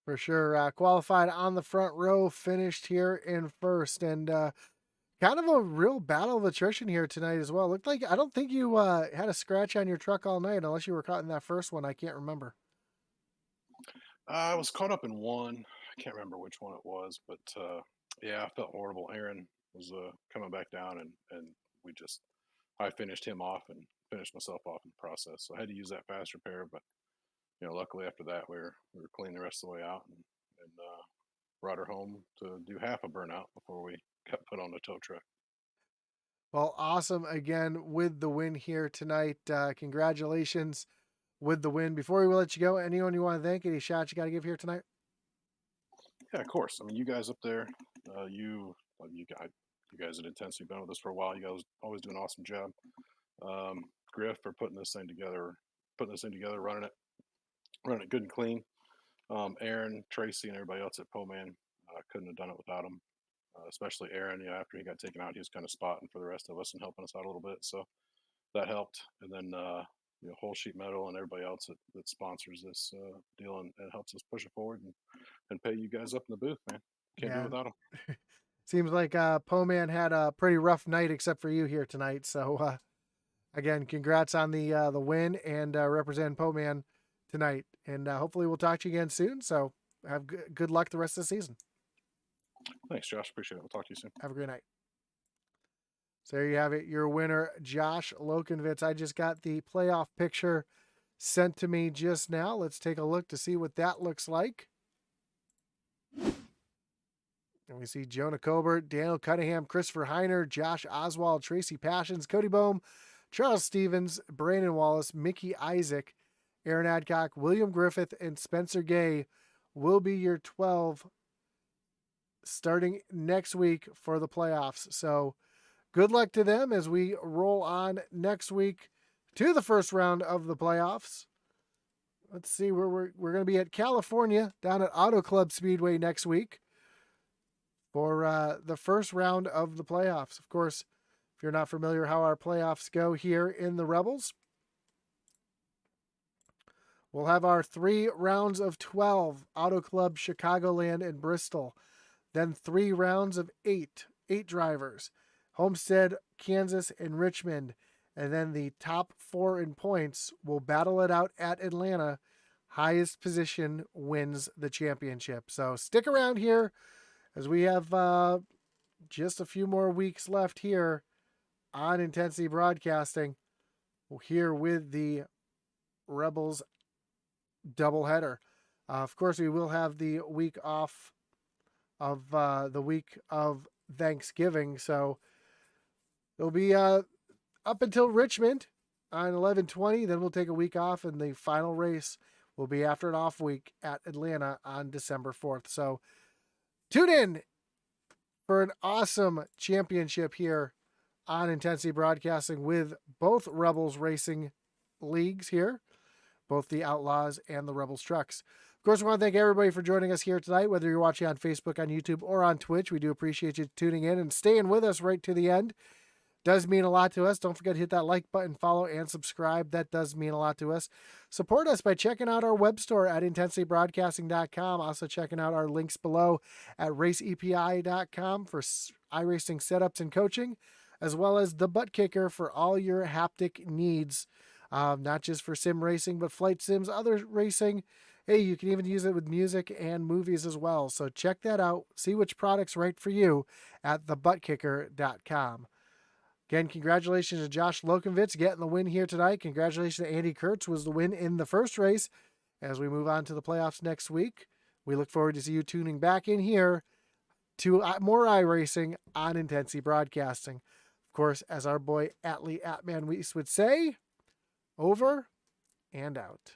For sure. Qualified on the front row, finished here in first, and kind of a real battle of attrition here tonight as well. Looked like, I don't think you had a scratch on your truck all night unless you were caught in that first one. I can't remember. I was caught up in one. I can't remember which one it was, but yeah, I felt horrible. Aaron was coming back down, and I finished him off and finished myself off in the process. So I had to use that fast repair, but luckily after that we were clean the rest of the way out and brought her home to do half a burnout before we got put on the tow truck. Well, awesome again with the win here tonight. Congratulations with the win. Before we let you go, anyone you want to thank? Any shots you got to give here tonight? Yeah, of course. I mean, you guys up there, you guys at Intensity been with us for a while. You guys always do an awesome job. Griff for putting this thing together, running it good and clean. Aaron, Tracy, and everybody else at Poman couldn't have done it without him. Especially Aaron, after he got taken out, he was kind of spotting for the rest of us and helping us out a little bit. So that helped. And then, Holl Sheet Metal and everybody else that sponsors this deal and helps us push it forward and pay you guys up in the booth, man. Can't do it without them. Seems like Poman had a pretty rough night except for you here tonight. So, again, congrats on the win and represent Poman tonight. And hopefully we'll talk to you again soon. So have good luck the rest of the season. Thanks, Josh. Appreciate it. We'll talk to you soon. Have a great night. So there you have it. Your winner, Josh Lokenvitz. I just got the playoff picture sent to me just now. Let's take a look to see what that looks like. And we see Jonah Colbert, Daniel Cunningham, Christopher Heiner, Josh Oswald, Tracy Passions, Cody Bohm, Charles Stevens, Brandon Wallace, Mickey Isaac, Aaron Adcock, William Griffith, and Spencer Gay will be your 12 starting next week for the playoffs. So good luck to them as we roll on next week to the first round of the playoffs. Let's see where we're going to be at California down at Auto Club Speedway next week for the first round of the playoffs. Of course, if you're not familiar how our playoffs go here in the Rebels, we'll have our 3 rounds of 12, Auto Club, Chicagoland, and Bristol. Then 3 rounds of 8 drivers, Homestead, Kansas, and Richmond. And then the top 4 in points will battle it out at Atlanta. Highest position wins the championship. So stick around here as we have just a few more weeks left here on Intensity Broadcasting. We're here with the Rebels doubleheader. Of course, we will have the week off of the week of Thanksgiving. So it'll be up until Richmond on 11/20. Then we'll take a week off, and the final race will be after an off week at Atlanta on December 4th. So tune in for an awesome championship here on Intensity Broadcasting with both Rebels Racing leagues here, both the Outlaws and the Rebels Trucks. Of course, we want to thank everybody for joining us here tonight, whether you're watching on Facebook, on YouTube, or on Twitch. We do appreciate you tuning in and staying with us right to the end. Does mean a lot to us. Don't forget to hit that like button, follow, and subscribe. That does mean a lot to us. Support us by checking out our web store at intensitybroadcasting.com. Also checking out our links below at raceepi.com for iRacing setups and coaching, as well as the Butt Kicker for all your haptic needs, not just for sim racing, but flight sims, other racing. Hey, you can even use it with music and movies as well. So check that out. See which product's right for you at thebuttkicker.com. Again, congratulations to Josh Lokovitz getting the win here tonight. Congratulations to Andy Kurtz, was the win in the first race. As we move on to the playoffs next week, we look forward to see you tuning back in here to more iRacing on Intensity Broadcasting. Of course, as our boy Atlee Atman Weiss would say, over and out.